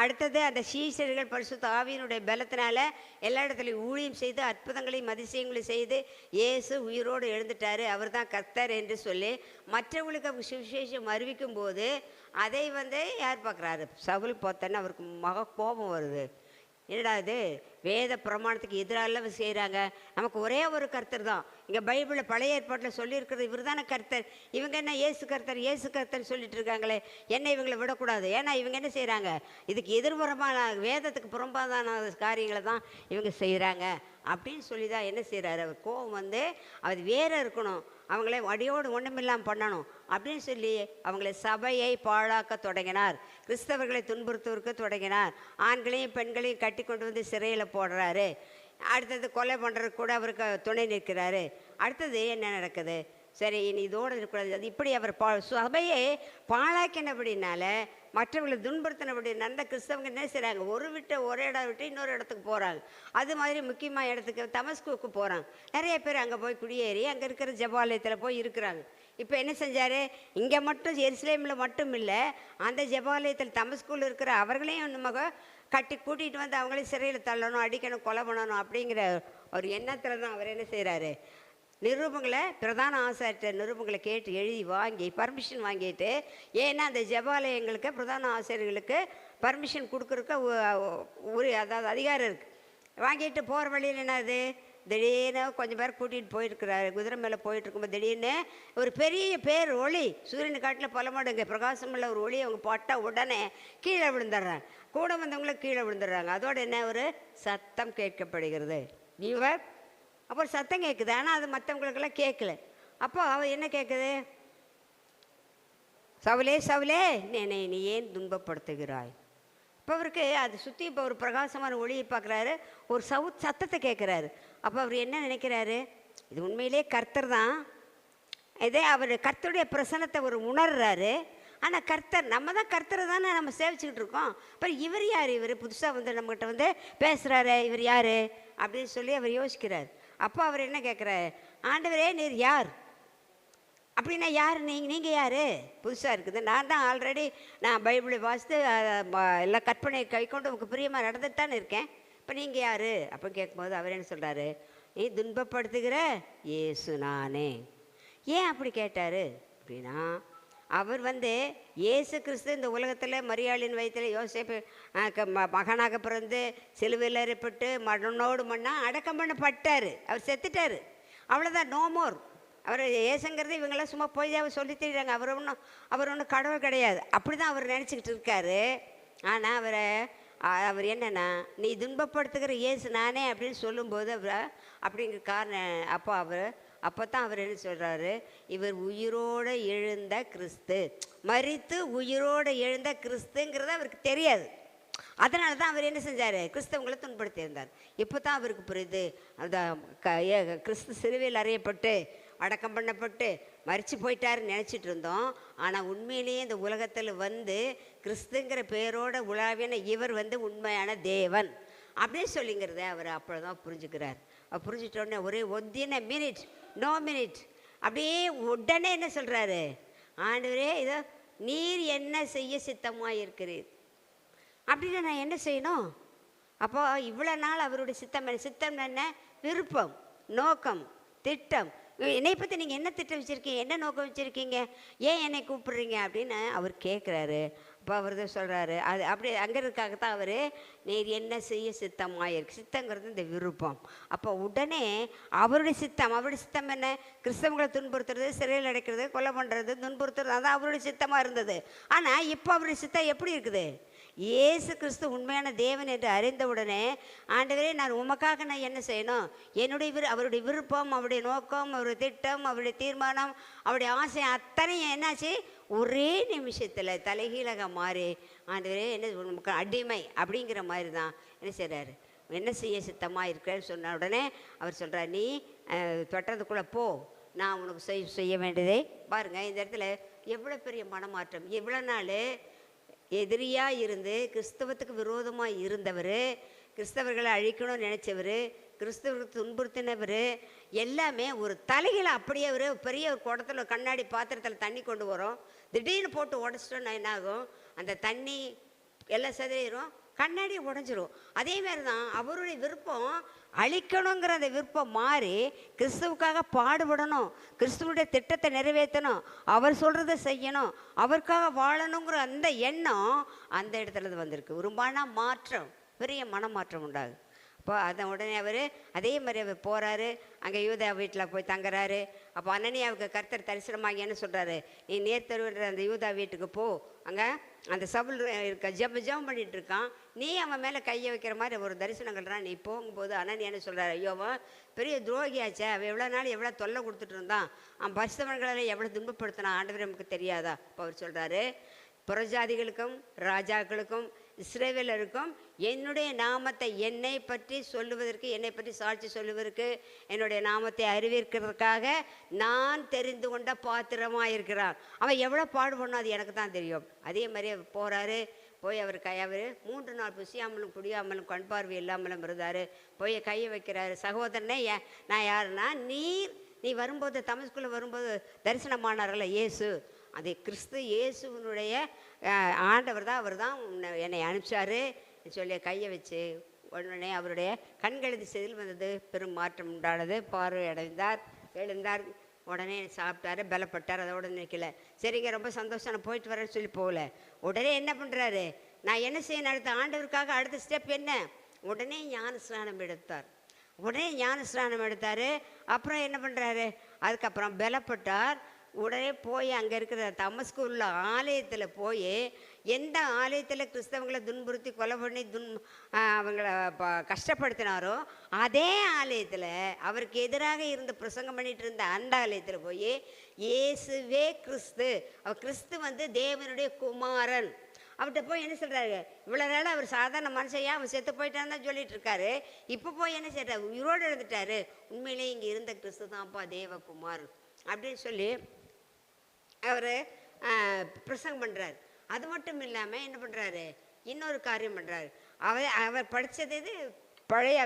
அடுத்தது அந்த சீஷர்கள் பரிசுத்த ஆவியினுடைய பலத்தினால எல்லா இடத்துலையும் ஊழியம் செய்து அற்புதங்களையும் அதிசயங்களையும் செய்து இயேசு உயிரோடு எழுந்துட்டார், அவர் தான் கர்த்தர் என்று சொல்லி மற்றவங்களுக்கு அவங்க சுவிசேஷம் அறிவிக்கும் போது அதை வந்து யார் பார்க்குறாரு, சவுல் பார்த்தோன்னே அவருக்கு கோபம் வருது. என்னடா இது, வேத பிரமாணத்துக்கு எதிராக செய்கிறாங்க. நமக்கு ஒரே ஒரு கர்த்தர் தான். இங்கே பைபிளில் பழைய ஏற்பாட்டில் சொல்லியிருக்கிறது இவர் தானே கர்த்தர். இவங்க என்ன இயேசு கர்த்தர் இயேசு கர்த்தர் சொல்லிட்டு இருக்காங்களே, என்ன இவங்களை விடக்கூடாது. ஏன்னா இவங்க என்ன செய்கிறாங்க, இதுக்கு எதிர்புறமான வேதத்துக்கு புறம்பாதான காரியங்களை தான் இவங்க செய்கிறாங்க அப்படின்னு சொல்லி தான் என்ன செய்கிறாரு, அவர் கோபம் வந்து அது வேறு இருக்கணும், அவங்களே அடியோடு ஒன்றுமில்லாமல் பண்ணணும் அப்படின்னு சொல்லி அவங்கள சபையை பாழாக்க தொடங்கினார். கிறிஸ்தவர்களை துன்புறுத்துவதற்கு தொடங்கினார். ஆண்களையும் பெண்களையும் கட்டி கொண்டு வந்து சிறையில் போடுறாரு. அடுத்தது கொலை பண்ணுறதுக்கு கூட அவருக்கு துணை நிற்கிறாரு. அடுத்தது என்ன நடக்குது, சரி இனி இதோடு இருக்கக்கூடாது. அது இப்படி அவர் சபையை பாழாக்கினபடினால, மற்றவங்களை துன்புறுத்தினபடினால அந்த கிறிஸ்தவங்க என்ன செய்கிறாங்க, ஒரு இடம் விட்டு இன்னொரு இடத்துக்கு போகிறாங்க. அது மாதிரி முக்கியமான இடத்துக்கு தமஸ்குவுக்கு போகிறாங்க. நிறைய பேர் அங்கே போய் குடியேறி அங்கே இருக்கிற ஜெபாலயத்தில் போய் இருக்கிறாங்க. இப்போ என்ன செஞ்சார், இங்கே மட்டும் எருசலேமில் மட்டும் இல்லை, அந்த ஜெபாலயத்தில் தமஸ்குவில் இருக்கிற அவர்களையும் நம்ம கட்டி கூட்டிகிட்டு வந்து அவங்களையும் சிறையில் தள்ளணும், அடிக்கணும், கொலை பண்ணணும் அப்படிங்கிற ஒரு எண்ணத்தில் தான் அவர் என்ன செய்கிறாரு, நிருபங்களை பிரதான ஆசிரியர் நிருபங்களை கேட்டு எழுதி வாங்கி பர்மிஷன் வாங்கிட்டு, ஏன்னா அந்த ஜெபாலயங்களுக்கு பிரதான ஆசிரியர்களுக்கு பர்மிஷன் கொடுக்குறக்க அதாவது அதிகாரம் இருக்குது. வாங்கிட்டு போகிற வழியில் என்னது, திடீர்னு கொஞ்சம் பேர் கூட்டிகிட்டு போயிருக்கிறாரு. குதிரை மேலே போயிட்டு இருக்கும்போது திடீர்னு ஒரு பெரிய பேர் ஒளி, சூரியன் காட்டில் பல மடங்கு பிரகாசமுள்ள ஒரு ஒளி அவங்க போட்டால் உடனே கீழே விழுந்துடுறாங்க. கூட வந்தவங்களும் கீழே விழுந்துடுறாங்க. அதோட என்ன, ஒரு சத்தம் கேட்கப்படுகிறது. இவர் அப்புறம் சத்தம் கேட்குது, ஆனால் அது மற்றவங்களுக்கெல்லாம் கேட்கல. அப்போ அவ என்ன கேட்குது, சவுலே சவுலே என்னை நீ ஏன் துன்பப்படுத்துகிறாய். இப்போ அவருக்கு அது சுற்றி இப்போ ஒரு பிரகாசமான ஒளியை பார்க்குறாரு, ஒரு சத்தத்தை கேட்குறாரு. அப்போ அவர் என்ன நினைக்கிறாரு, இது உண்மையிலே கர்த்தர் தான், இதே அவர் கர்த்தருடைய பிரசன்னத்தை ஒரு உணர்றாரு. ஆனால் கர்த்தர், நம்ம தான் கர்த்தரை தானே நம்ம சேவிச்சுக்கிட்டு இருக்கோம். அப்புறம் இவர் யார், இவர் புதுசாக வந்து நம்மகிட்ட வந்து பேசுகிறாரு, இவர் யார் அப்படின்னு சொல்லி அவர் யோசிக்கிறார். அப்போ அவர் என்ன கேட்குறாரு, ஆண்டவரே நீர் யார் அப்படின்னா யார், நீங்கள் யார், புதுசாக இருக்குது, நான் தான் ஆல்ரெடி நான் பைபிளை வாசித்து எல்லாம் கற்பனை கை கொண்டு உங்களுக்கு பிரியமாக நடந்துட்டு தானே இருக்கேன், இப்போ நீங்கள் யார் அப்போ கேட்கும்போது அவர் என்ன சொல்கிறாரு, நீ துன்பப்படுத்துகிற இயேசு நானே. ஏன் அப்படி கேட்டார் அப்படின்னா, அவர் வந்து இயேசு கிறிஸ்து இந்த உலகத்தில் மரியாளின் வயிற்றில் யோசேப்பு மகனாக பிறந்து சிலுவையில் அறையப்பட்டு மண்ணோடு மண்ணாக அடக்கம் பண்ணப்பட்டார். அவர் செத்துட்டார், அவ்வளோதான், நோ மோர். அவர் ஏசுங்கிறது இவங்கெல்லாம் சும்மா போய் அவர் சொல்லி தெரியுறாங்க. அவர் ஒன்றும் கடவுள் கிடையாது, அப்படி தான் அவர் நினச்சிக்கிட்டு இருக்காரு. ஆனால் அவர் என்னென்னா, நீ துன்பப்படுத்துகிற இயேசு நானே அப்படின்னு சொல்லும்போது அவர் அப்படிங்கிற காரணம் அப்போ தான் அவர் என்ன சொல்கிறாரு, இவர் உயிரோடு எழுந்த கிறிஸ்து, மரித்து உயிரோடு எழுந்த கிறிஸ்துங்கிறது அவருக்கு தெரியாது. அதனால தான் அவர் என்ன செஞ்சார், கிறிஸ்தவங்களை துன்படுத்தியிருந்தார். இப்போ தான் அவருக்கு புரியுது, அந்த கிறிஸ்து சிலுவையில் அறையப்பட்டு அடக்கம் பண்ணப்பட்டு மரித்து போயிட்டாருன்னு நினச்சிட்டு இருந்தோம். ஆனால் உண்மையிலேயே இந்த உலகத்தில் வந்து கிறிஸ்துங்கிற பேரோட உலாவின இவர் வந்து உண்மையான தேவன் அப்படின்னு சொல்லிங்கிறத அவர் அப்போ தான் புரிஞ்சுக்கிறார். அவர் புரிஞ்சிட்டோடனே ஒரே ஒத்தின மினிட், நோ மினிட், அப்படியே உடனே என்ன சொல்கிறாரு, ஆண்டவரே இதோ நீர் என்ன செய்ய சித்தமாக இருக்கிறீர் அப்படின்னு நான் என்ன செய்யணும். அப்போ இவ்வளோ நாள் அவருடைய சித்தம் என்ன, விருப்பம், நோக்கம், திட்டம், என்னை பற்றி நீங்கள் என்ன திட்டம் வச்சுருக்கீங்க, என்ன நோக்கம் வச்சுருக்கீங்க, ஏன் என்னை கூப்பிடுறீங்க அப்படின்னு அவர் கேட்குறாரு. அப்போ அவர் தான் சொல்கிறாரு, அது அப்படி அங்கிறதுக்காகத்தான் அவர் நீர் என்ன செய்ய சித்தமாக இருக்கு, சித்தங்கிறது இந்த விருப்பம். அப்போ உடனே அவருடைய சித்தம் என்ன, கிறிஸ்தவங்களை துன்புறுத்துறது, சிறையில் அடைக்கிறது, கொலை பண்ணுறது, துன்புறுத்துறது, அதான் அவருடைய சித்தமாக இருந்தது. ஆனால் இப்போ அவருடைய சித்தம் எப்படி இருக்குது, இயேசு கிறிஸ்து உண்மையான தேவன் என்று அறிந்தவுடனே, ஆண்டவரே நான் உமக்காக நான் என்ன செய்யணும், என்னுடைய அவருடைய விருப்பம், அவருடைய நோக்கம், அவருடைய திட்டம், அவருடைய தீர்மானம், அவருடைய ஆசை அத்தனையும் என்னாச்சு, ஒரே நிமிஷத்தில் தலைகீழாக மாறி, ஆண்டவரே என்ன நமக்கு அடிமை அப்படிங்கிற மாதிரி தான் என்ன செய்கிறாரு, என்ன செய்ய சித்தமாக இருக்கிறேன்னு சொன்ன உடனே அவர் சொல்கிறார், நீ தொட்டதுக்குள்ளே போ, நான் உனக்கு செய்ய வேண்டியதே பாருங்கள். இந்த இடத்துல எவ்வளோ பெரிய மனமாற்றம். எவ்வளோ நாள் எதிரியாக இருந்து கிறிஸ்தவத்துக்கு விரோதமாக இருந்தவர், கிறிஸ்தவர்களை அழிக்கணும்னு நினச்சவர், கிறிஸ்தவர்களுக்கு துன்புறுத்தினவர், எல்லாமே ஒரு தலைகளை அப்படியே ஒரு பெரிய ஒரு குடத்தில் கண்ணாடி பாத்திரத்தில் தண்ணி கொண்டு வரும், திடீர்னு போட்டு உடச்சிட்டோன்னா என்ன ஆகும், அந்த தண்ணி எல்லாம் சதறிடும், கண்ணாடி உடஞ்சிரும். அதேமாரி தான் அவருடைய விருப்பம் அழிக்கணுங்கிற அந்த விருப்பம் மாறி கிறிஸ்துவுக்காக பாடுபடணும், கிறிஸ்துவுடைய திட்டத்தை நிறைவேற்றணும், அவர் சொல்கிறத செய்யணும், அவருக்காக வாழணுங்கிற அந்த எண்ணம் அந்த இடத்துல வந்திருக்கு. ஒரு மன மாற்றம், பெரிய மனமாற்றம் உண்டாகுது. இப்போ அதை உடனே அவர் அதே மாதிரி அவர் போகிறாரு, அங்கே யூதா வீட்டில் போய் தங்குறாரு. அப்போ அனனியாவுக்கு கர்த்தர் தரிசனமாகி என்ன சொல்கிறாரு, நீ நேர்த்தருவின்ற அந்த யூதா வீட்டுக்கு போ, அங்கே அந்த சவுல் இருக்க ஜெபம் பண்ணிகிட்டு இருக்கான், நீ அவன் மேலே கையை வைக்கிற மாதிரி ஒரு தரிசனங்கள்றான், நீ போகும்போது அனனியா என்ன சொல்கிறாரு, ஐயோ அவன் பெரிய துரோகியாச்சே, அவன் எவ்வளோ நாள் எவ்வளோ தொல்லை கொடுத்துட்டு இருந்தான், அவன் பரிசுத்தவான்களெல்லாம் எவ்வளோ துன்பப்படுத்தினான், ஆண்டவர் நமக்கு தெரியாதா? இப்போ அவர் சொல்கிறாரு, புறஜாதிகளுக்கும் ராஜாக்களுக்கும் இஸ்ரவேலருக்கும் என்னுடைய நாமத்தை என்னை பற்றி சொல்லுவதற்கு, என்னை பற்றி சாட்சி சொல்லுவதற்கு, என்னுடைய நாமத்தை அறிவிக்கிறதுக்காக நான் தெரிந்து கொண்ட பாத்திரமாக இருக்கிறான். அவன் எவ்வளோ பாடுபடணும் அது எனக்கு தான் தெரியும். அதே மாதிரி அவர் போகிறாரு, போய் அவர் 3 நாள் புசியாமலும் குடியாமலும் கண் பார்வை இல்லாமலும் இருந்தார். போய் கையை வைக்கிறாரு, சகோதரனே நான் யாருன்னா, நீ வரும்போது தமஸ்குள்ளே வரும்போது தரிசனமானார்ல இயேசு, அது கிறிஸ்து இயேசுவனுடைய ஆண்டவர் தான், அவர் தான் என்னை அனுப்பிச்சாரு சொல்லி கையை வச்சு உடனே அவருடைய கண்கள் திசையில் வந்தது, பெரும் மாற்றம் உண்டானது, பார்வை அடைந்தார், எழுந்தார், உடனே சாப்பிட்டாரு, பலப்பட்டார். அதோட நிற்கல, சரிங்க ரொம்ப சந்தோஷம் நான் போயிட்டு வரேன்னு சொல்லி போகல. உடனே என்ன பண்ணுறாரு, நான் என்ன செய்யணும் அடுத்த ஆண்டவருக்காக அடுத்த ஸ்டெப் என்ன, உடனே ஞான ஸ்நானம் எடுத்தார். அப்புறம் என்ன பண்ணுறாரு, அதுக்கப்புறம் பலப்பட்டார். உடனே போய் அங்கே இருக்கிற தமஸ்குள்ள ஆலயத்தில் போய், எந்த ஆலயத்தில் கிறிஸ்தவங்களை துன்புறுத்தி கொலை பண்ணி அவங்கள கஷ்டப்படுத்தினாரோ அதே ஆலயத்தில், அவருக்கு எதிராக இருந்து பிரசங்கம் பண்ணிட்டு இருந்த அந்த ஆலயத்தில் போய், இயேசுவே கிறிஸ்து, அவர் கிறிஸ்து தேவனுடைய குமாரன், அவர்கிட்ட போய் என்ன சொல்கிறாரு, இவ்வளோ நாள் அவர் சாதாரண மனுஷையா, அவன் செத்து போயிட்டான்னு தான் சொல்லிட்டு இருக்காரு, இப்போ போய் என்ன செய்கிறார், உயிரோடு எழுந்துட்டாரு, உண்மையிலே இங்கே இருந்த கிறிஸ்து தான்ப்பா தேவகுமார் அப்படின்னு சொல்லி அவர் பிரசங்கம் பண்ணுறாரு. அது மட்டும் இல்லாமல் என்ன பண்ணுறாரு, இன்னொரு காரியம் பண்ணுறாரு. அவர் படித்தது இது பழைய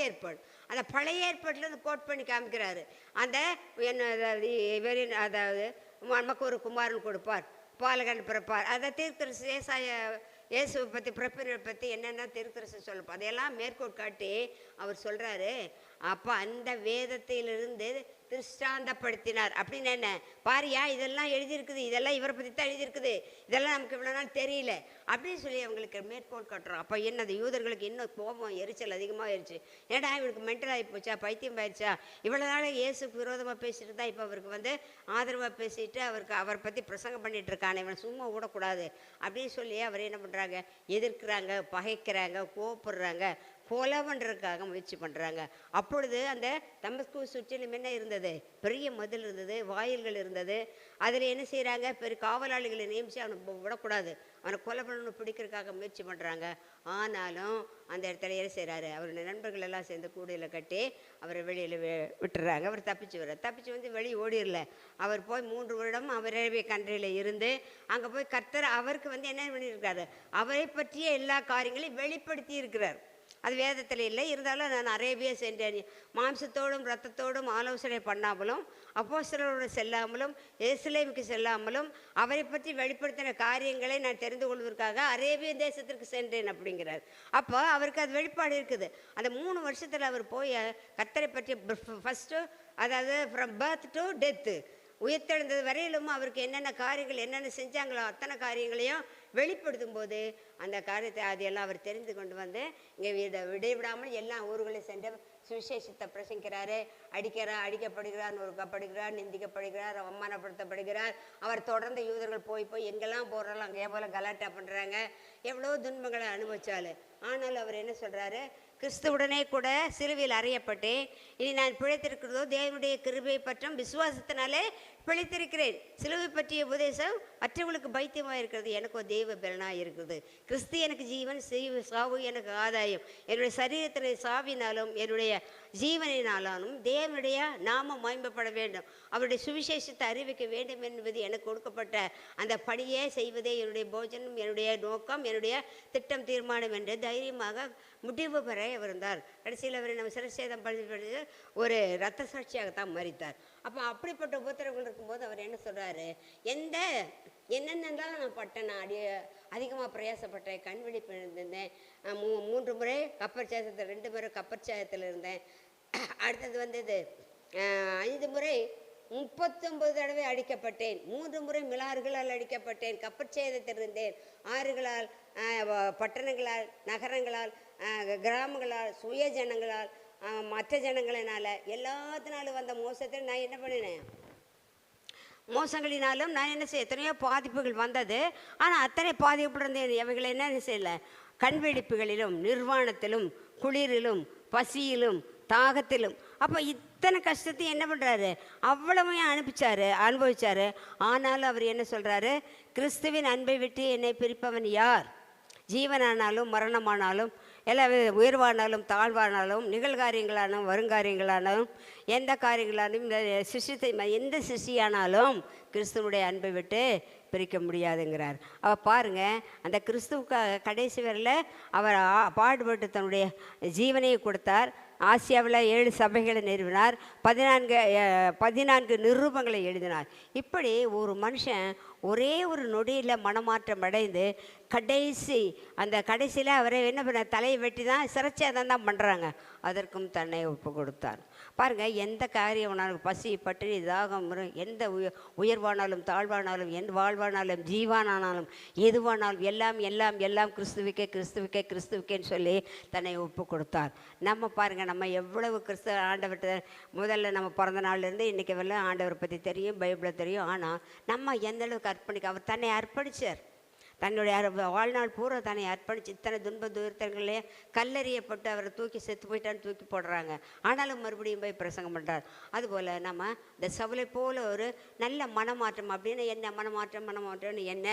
ஏற்பாடு. அந்த பழைய ஏற்பாட்டில் கோட் பண்ணி காமிக்கிறாரு. அந்த இவரின் அதாவது நமக்கு ஒரு குமாரன் கொடுப்பார், பாலகன் பிறப்பார், அதை தீர்க்கதரிசி இயேசுவை பற்றி பிறப்பினை பற்றி என்னென்ன தீர்க்கதரிசி சொல்லப்போம் அதையெல்லாம் மேற்கோள் காட்டி அவர் சொல்கிறாரு. அப்போ அந்த வேதத்திலிருந்து திருஷ்டாந்தப்படுத்தினார். அப்படின்னு என்ன பாரியா, இதெல்லாம் எழுதியிருக்குது, இதெல்லாம் இவரை பற்றி தான் எழுதியிருக்குது, இதெல்லாம் நமக்கு இவ்வளோ நாள் தெரியல அப்படின்னு சொல்லி அவங்களுக்கு மேற்கோள் காட்டுறோம். அப்போ என்னது, யூதர்களுக்கு இன்னும் கோபம் எரிச்சல் அதிகமாக ஆயிடுச்சு. ஏன்னா இவனுக்கு மென்டல் ஆகி போச்சா, பைத்தியம் ஆயிடுச்சா, இவ்வளோ நாள் இயேசுக்கு விரோதமாக பேசிட்டு தான் இப்போ அவருக்கு ஆதரவாக பேசிட்டு அவரை பற்றி பிரசங்கம் பண்ணிட்டு இருக்கானே, இவனை சும்மா விடக்கூடாது அப்படின்னு சொல்லி அவர் என்ன பண்ணுறாங்க, எதிர்க்கிறாங்க, பகைக்கிறாங்க, கோவப்படுறாங்க, கொலை பண்ணுறதுக்காக முயற்சி பண்ணுறாங்க. அப்பொழுது அந்த தமஸ்கு சுற்றிலும் என்ன இருந்தது, பெரிய மதில் இருந்தது, வாயில்கள் இருந்தது. அதில் என்ன செய்கிறாங்க, பெரிய காவலாளிகளை நியமித்து அவனை விடக்கூடாது, அவனை கொலை பண்ணணும் பிடிக்கிறதுக்காக முயற்சி பண்ணுறாங்க. ஆனாலும் அந்த இடத்துல என்ன செய்கிறாரு, அவருடைய நண்பர்கள் எல்லாம் சேர்ந்து கூடையில் கட்டி அவரை வெளியில் விட்டுறாங்க. அவர் தப்பிச்சு வெளியே ஓடிடல. அவர் போய் 3 வருடம் அவரேபிய கண்ட்ரியில் இருந்து அங்கே போய் கர்த்தர் அவருக்கு என்ன பண்ணியிருக்காரு, அவரை பற்றிய எல்லா காரியங்களையும் வெளிப்படுத்தி இருக்கிறார். அது வேதத்தில் இல்லை, இருந்தாலும் நான் அரேபியா சென்றேன், மாம்சத்தோடும் இரத்தத்தோடும் ஆலோசனை பண்ணாமலும் அப்போஸ்தலரோடு செல்லாமலும் எருசலேமுக்கு செல்லாமலும் அவரை பற்றி வெளிப்படுத்தின காரியங்களை நான் தெரிந்து கொள்வதற்காக அரேபிய தேசத்திற்கு சென்றேன் அப்படிங்கிறார். அப்போ அவருக்கு அது வெளிப்பாடு இருக்குது. அந்த 3 வருஷத்தில் அவர் போய் கர்த்தரை பற்றி ஃபஸ்ட்டு, அதாவது ஃப்ரம் பர்த் டு டெத்து, உயிர்த்தெழுந்தது வரையிலும் அவருக்கு என்னென்ன காரியங்கள் என்னென்ன செஞ்சாங்களோ அத்தனை காரியங்களையும் வெளிப்படுத்தும் போது அந்த காரியத்தை அதையெல்லாம் அவர் தெரிந்து கொண்டு இங்கே விடைவிடாமல் எல்லா ஊர்களையும் சென்று சுவிசேஷத்தை பிரசங்கிக்கிறாரு. அடிக்கப்படுகிறார், நொறுக்கப்படுகிறார், நிந்திக்கப்படுகிறார், அவமானப்படுத்தப்படுகிறார். அவர் தொடர்ந்து யூதர்கள் போய் எங்கெல்லாம் போடுறாலும் அங்கே போல் கலாட்டா பண்ணுறாங்க, எவ்வளோ துன்பங்களை அனுபவிச்சாலும். ஆனால் அவர் என்ன சொல்கிறாரு, கிறிஸ்துவுடனே கூட சிலுவையில் அறையப்பட்டேன், இனி நான் பிழைத்திருக்கிறதோ தேவனுடைய கிருபை பற்றும் விசுவாசத்தினாலே பிழைத்திருக்கிறேன். சிலுவை பற்றிய உபதேசம் மற்றவங்களுக்கு பைத்தியமாக இருக்கிறது, எனக்கு ஒரு தெய்வ பலனாக இருக்குது. கிறிஸ்து எனக்கு ஜீவன், சாவு எனக்கு ஆதாயம். என்னுடைய சரீரத்தில் சாவினாலும் என்னுடைய ஜீவனினாலும் தேவனுடைய நாமம் மகிமைப்பட வேண்டும், அவருடைய சுவிசேஷத்தை அறிவிக்க வேண்டும் என்பது எனக்கு கொடுக்கப்பட்ட அந்த பணியே செய்வதே என்னுடைய போஜனம், என்னுடைய நோக்கம், என்னுடைய திட்டம், தீர்மானம் என்று தைரியமாக முடிவு பெற இருந்தார். கடைசியில் அவரை நம்ம சிரச்சேதம் படித்து ஒரு இரத்த சாட்சியாகத்தான் மரித்தார். அப்போ அப்படிப்பட்ட உபத்திரவங்கள் இருக்கும்போது அவர் என்ன சொல்கிறாரு, என்னென்னாலும் நான் பட்டேன், நான் அதிகமாக பிரயாசப்பட்டேன், கண் விழிப்பு இருந்தேன், 3 முறை கப்பற்சாயத்தில், 2 முறை கப்பற்சாயத்தில் இருந்தேன், அடுத்தது 5 முறை 39 தடவை அடிக்கப்பட்டேன், 3 முறை மிலாறுகளால் அடிக்கப்பட்டேன், கப்பற்சேதத்தில் இருந்தேன், ஆறுகளால், பட்டணங்களால், நகரங்களால், கிராமங்களால், சுய ஜனங்களால், மற்ற ஜனங்களினால, எல்லாத்தினாலும் வந்த மோசத்தை நான் என்ன பண்ணினேன்? மோசங்களினாலும் நான் என்ன செய்ய எத்தனையோ பாதிப்புகள் வந்தது. ஆனால் அத்தனை பாதிப்புடன் அவைகளை என்ன செய்யலை? கண்வெடிப்புகளிலும், நிர்வாணத்திலும், குளிரிலும், பசியிலும், தாகத்திலும். அப்போ இத்தனை கஷ்டத்தையும் என்ன பண்ணுறாரு? அவ்வளவையும் அனுபவிச்சாரு. ஆனாலும் அவர் என்ன சொல்கிறாரு? கிறிஸ்துவின் அன்பை விட்டு என்னை பிரிப்பவன் யார்? ஜீவனானாலும் மரணமானாலும், எல்லா உயர்வானாலும் தாழ்வானாலும், நிகழ்காரியங்களானாலும் வருங்காரியங்களானாலும், எந்த காரியங்களானாலும், இந்த சிருஷ்டித்தை எந்த சிருஷ்டியானாலும் கிறிஸ்துவனுடைய அன்பை விட்டு பிரிக்க முடியாதுங்கிறார். அவர் பாருங்கள், அந்த கிறிஸ்துவுக்கு கடைசி வரையில் அவர் பாடுபட்டு தன்னுடைய ஜீவனையை கொடுத்தார். ஆசியாவில் 7 சபைகளை நிறுவினார். 14 நிருபங்களை எழுதினார். இப்படி ஒரு மனுஷன் ஒரே ஒரு நொடியில் மனமாற்றம் அடைந்து அந்த கடைசியில் அவரை என்ன பண்ண தலையை வெட்டி தான் சிறைச்சேதம் தான் பண்ணுறாங்க. அதற்கும் தன்னை ஒப்பு கொடுத்தார். பாருங்கள், எந்த காரியம்னாலும், பசி பட்டினி தாகம், எந்த உயர்வானாலும் தாழ்வானாலும், எந்த வாழ்வானாலும் ஜீவானானாலும் எதுவானாலும் எல்லாம் எல்லாம் எல்லாம் கிறிஸ்துவுக்கேன்னு சொல்லி தன்னை ஒப்பு கொடுத்தார். நம்ம பாருங்கள், நம்ம எவ்வளவு ஆண்டவர்கிட்ட முதல்ல நம்ம பிறந்த நாள்லேருந்து இன்றைக்கி வரல ஆண்டவரை பற்றி தெரியும், பைபிளை தெரியும். ஆனால் நம்ம எந்த அளவுக்கு அவர் தன்னை அர்ப்பணித்தார். தன்னுடைய வாழ்நாள் பூரா தன்னை அர்ப்பணித்து இத்தனை துன்ப துயரங்களே கல்லறியப்பட்டு அவரை தூக்கி செத்து போயிட்டான்னு தூக்கி போடுறாங்க. ஆனாலும் மறுபடியும் போய் பிரசங்கம் பண்ணுறார். அதுபோல் நம்ம இந்த சவுலை போல் ஒரு நல்ல மனமாற்றம். அப்படின்னு என்ன மனமாற்றம்னு என்ன?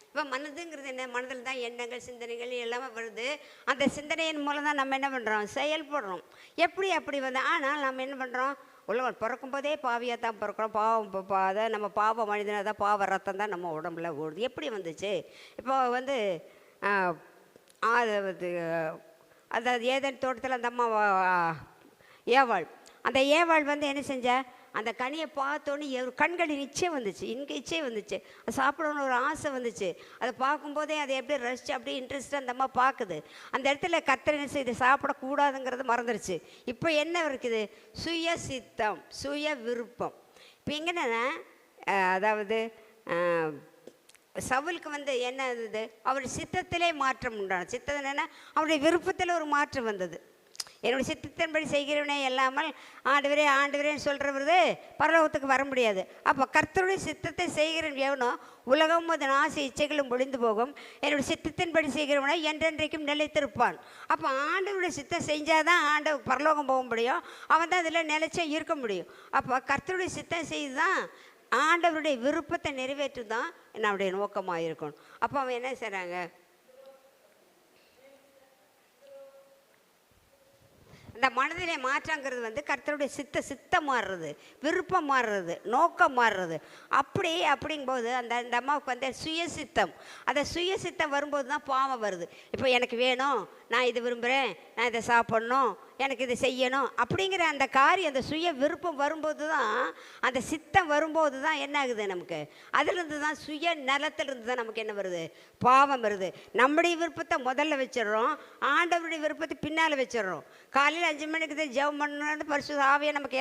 இப்போ மனதுங்கிறது என்ன? மனதில் தான் எண்ணங்கள், சிந்தனைகள் எல்லாமே வருது. அந்த சிந்தனையின் மூலம் தான் நம்ம என்ன பண்ணுறோம்? செயல்படுறோம். அப்படி ஆனால் நம்ம என்ன பண்ணுறோம்? உலகம் பிறக்கும் போதே பாவியாக தான் பிறக்கிறோம். அதை நம்ம பாவ மனிதனாக தான், பாவ ரத்தம் தான் நம்ம உடம்புல ஓடுது. எப்படி வந்துச்சு? இப்போ அதாவது ஏதேன் தோட்டத்தில் அந்த அம்மா ஏவாள், அந்த ஏவாள் என்ன செஞ்சா? அந்த கனியை பார்த்தோன்னே கண்களின் இச்சை வந்துச்சு, இச்சை வந்துச்சு. அது சாப்பிடணும்னு ஒரு ஆசை வந்துச்சு. அதை பார்க்கும்போதே அதை எப்படி ரசித்து அப்படியே இன்ட்ரெஸ்ட்டாக அந்த அம்மா பார்க்குது. அந்த இடத்துல கர்த்தர் என்ன செய்து சாப்பிடக்கூடாதுங்கிறது மறந்துடுச்சு. இப்போ என்ன இருக்குது? சுய சித்தம், சுய விருப்பம். இப்போ எங்கன்னா அதாவது சவுலுக்கு என்ன இருந்தது? அவர் சித்தத்திலே மாற்றம் உண்டான. சித்தம் என்னென்னா அவருடைய விருப்பத்தில் ஒரு மாற்றம் வந்தது. என்னுடைய சித்தத்தின்படி செய்கிறவனே இல்லாமல் ஆண்டவரேன்னு சொல்கிறவரு பரலோகத்துக்கு வர முடியாது. அப்போ கர்த்தருடைய சித்தத்தை செய்கிறவன் எவனோ உலகம் அதன் ஆசை இச்சைகளும் ஒழிந்து போகும், என்னுடைய சித்தத்தின்படி செய்கிறவனை என்றென்றைக்கும் நிலைத்திருப்பான். அப்போ ஆண்டவருடைய சித்தம் செஞ்சால் தான் ஆண்டவர் பரலோகம் போக முடியும். அவன் தான் அதில் நிலைச்சா இருக்க முடியும். அப்போ கர்த்தருடைய சித்தம் செய்து தான் ஆண்டவருடைய விருப்பத்தை நிறைவேற்று தான் நம்முடைய நோக்கமாக இருக்கணும். அப்போ அவன் என்ன செய்கிறாங்க? இந்த மனதிலே மாற்றங்கிறது கர்த்தருடைய சித்தம் மாறுறது, விருப்பம் மாறுறது, நோக்கம் மாறுறது. அப்படிங்கும்போது அந்த அம்மாவுக்கு சுயசித்தம், அந்த சுயசித்தம் வரும்போது தான் பாவம் வருது. இப்போ எனக்கு வேணும், நான் இது விரும்புகிறேன், நான் இதை சாப்பிட்ணும், எனக்கு இதை செய்யணும் அப்படிங்கிற அந்த காரியம், அந்த சுய விருப்பம் வரும்போது தான், அந்த சித்தம் வரும்போது தான் என்ன ஆகுது? நமக்கு அதிலிருந்து தான், சுய நலத்திலிருந்து தான் நமக்கு என்ன வருது? பாவம் வருது. நம்முடைய விருப்பத்தை முதல்ல வச்சிடறோம், ஆண்டவருடைய விருப்பத்தை பின்னால் வச்சிடறோம். காலையில் 5 மணிக்கு தான் ஜெபம் பண்ணணும்னு பரிசுத்த ஆவியை நமக்கு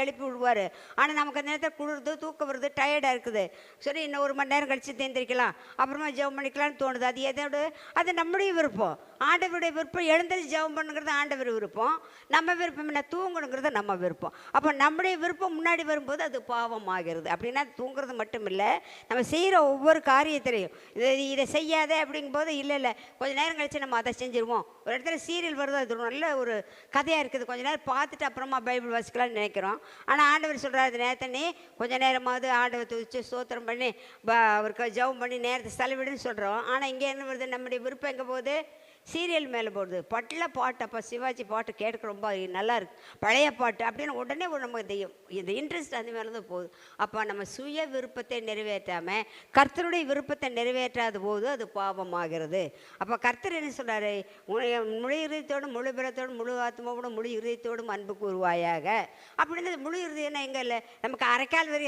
எழுப்பி விடுவார். ஆனால் நமக்கு அந்த நேரத்தில் குளிருது, தூக்கம் வருது, டயர்டாக இருக்குது. சரி, இன்னும் 1 மணி நேரம் கழித்து தேர்ந்திருக்கலாம், அப்புறமா ஜெபம் பண்ணிக்கலாம்னு தோணுது. அது எதோடு? அது நம்முடைய விருப்பம். ஆண்டவருடைய விருப்பம் எழுந்திரிச்சு ஜெபம் பண்ணுங்கிறது ஆண்டவர் விருப்பம். நம்ம விருப்பம் என்ன? தூங்கணுங்கிறது நம்ம விருப்பம். அப்போ நம்முடைய விருப்பம் முன்னாடி வரும்போது அது பாவம் ஆகிறது. அப்படின்னா தூங்குறது மட்டும் இல்லை, நம்ம செய்கிற ஒவ்வொரு காரியத்திலையும் இதை செய்யாத அப்படிங்கும்போது இல்லை கொஞ்சம் நேரம் கழித்து நம்ம அதை செஞ்சுருவோம். ஒரு இடத்துல சீரியல் வருது, அது நல்ல ஒரு கதையாக இருக்குது, கொஞ்சம் நேரம் பார்த்துட்டு அப்புறமா பைபிள் வாசிக்கலாம்னு நினைக்கிறோம். ஆனால் ஆண்டவர் சொல்கிறார், அது நேரத்தனே கொஞ்சம் நேரமாவது ஆண்டவர் துதிச்சு ஸ்தோத்திரம் பண்ணி அவருக்கு ஜெபம் பண்ணி நேரத்தை செலவிடுன்னு சொல்கிறோம். ஆனால் இங்கே என்ன வருது? நம்முடைய விருப்பம் எங்கே போகுது? சீரியல் மேலே போடுது. பாட்டு அப்போ சிவாஜி பாட்டு கேட்க ரொம்ப நல்லா இருக்குது, பழைய பாட்டு அப்படின்னு உடனே நம்ம இந்த இன்ட்ரெஸ்ட் அது மேலே தான் போகுது. அப்போ நம்ம சுய விருப்பத்தை நிறைவேற்றாமல் கர்த்தருடைய விருப்பத்தை நிறைவேற்றாத போது அது பாவமாகிறது. அப்போ கர்த்தர் என்ன சொல்கிறாரு? முழு இதயத்தோடும், முழு பிறத்தோடும், முழு ஆத்மாவோடும், முழு இதயத்தோடும் அன்பு கூறுவாயாக அப்படின்னு. முழு இதயம் எங்கே இல்லை? நமக்கு அரைக்கால் வரி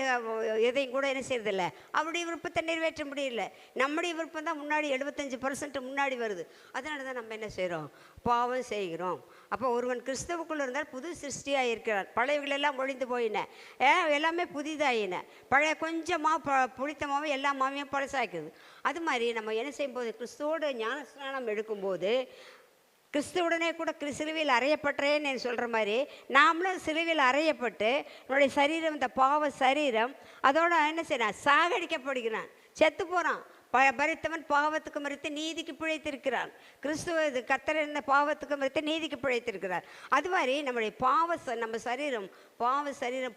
இதையும் கூட என்ன செய்யறதில்ல, அவருடைய விருப்பத்தை நிறைவேற்ற முடியல. நம்முடைய விருப்பம் தான் முன்னாடி 75% முன்னாடி வருது. அதனால நம்ம என்ன செய்கிறோம்? பாவம் செய்கிறோம். அப்போ ஒருவன் கிறிஸ்தவுக்குள்ள இருந்தால் புது சிருஷ்டியாக இருக்கிறான், பழையவர்களெல்லாம் ஒழிந்து போயின, எல்லாமே புதிதாயின, பழைய கொஞ்சமாக புளித்தமாகவும் எல்லா மாவையும் பழசாக்குது. அது மாதிரி நம்ம என்ன செய்யும்போது, கிறிஸ்துவோட ஞானஸ்நானம் எடுக்கும்போது கிறிஸ்துவுடனே கூட சிலுவையில் அறையப்பட்டேன்னு சொல்கிற மாதிரி நாமளும் சிலுவையில் அறையப்பட்டு நம்முடைய சரீரம், இந்த பாவ சரீரம் அதோட என்ன செய்யறான், சாகடிக்கப்படுகிறான், செத்து போகிறான். மரித்தவன் பாவத்துக்கு மரித்து நீதிக்கு பிழைத்திருக்கிறான். கிறிஸ்துவ கர்த்தர் இருந்த பாவத்துக்கு மரித்து நீதிக்கு பிழைத்திருக்கிறார். அது மாதிரி நம்முடைய நம்ம சரீரம்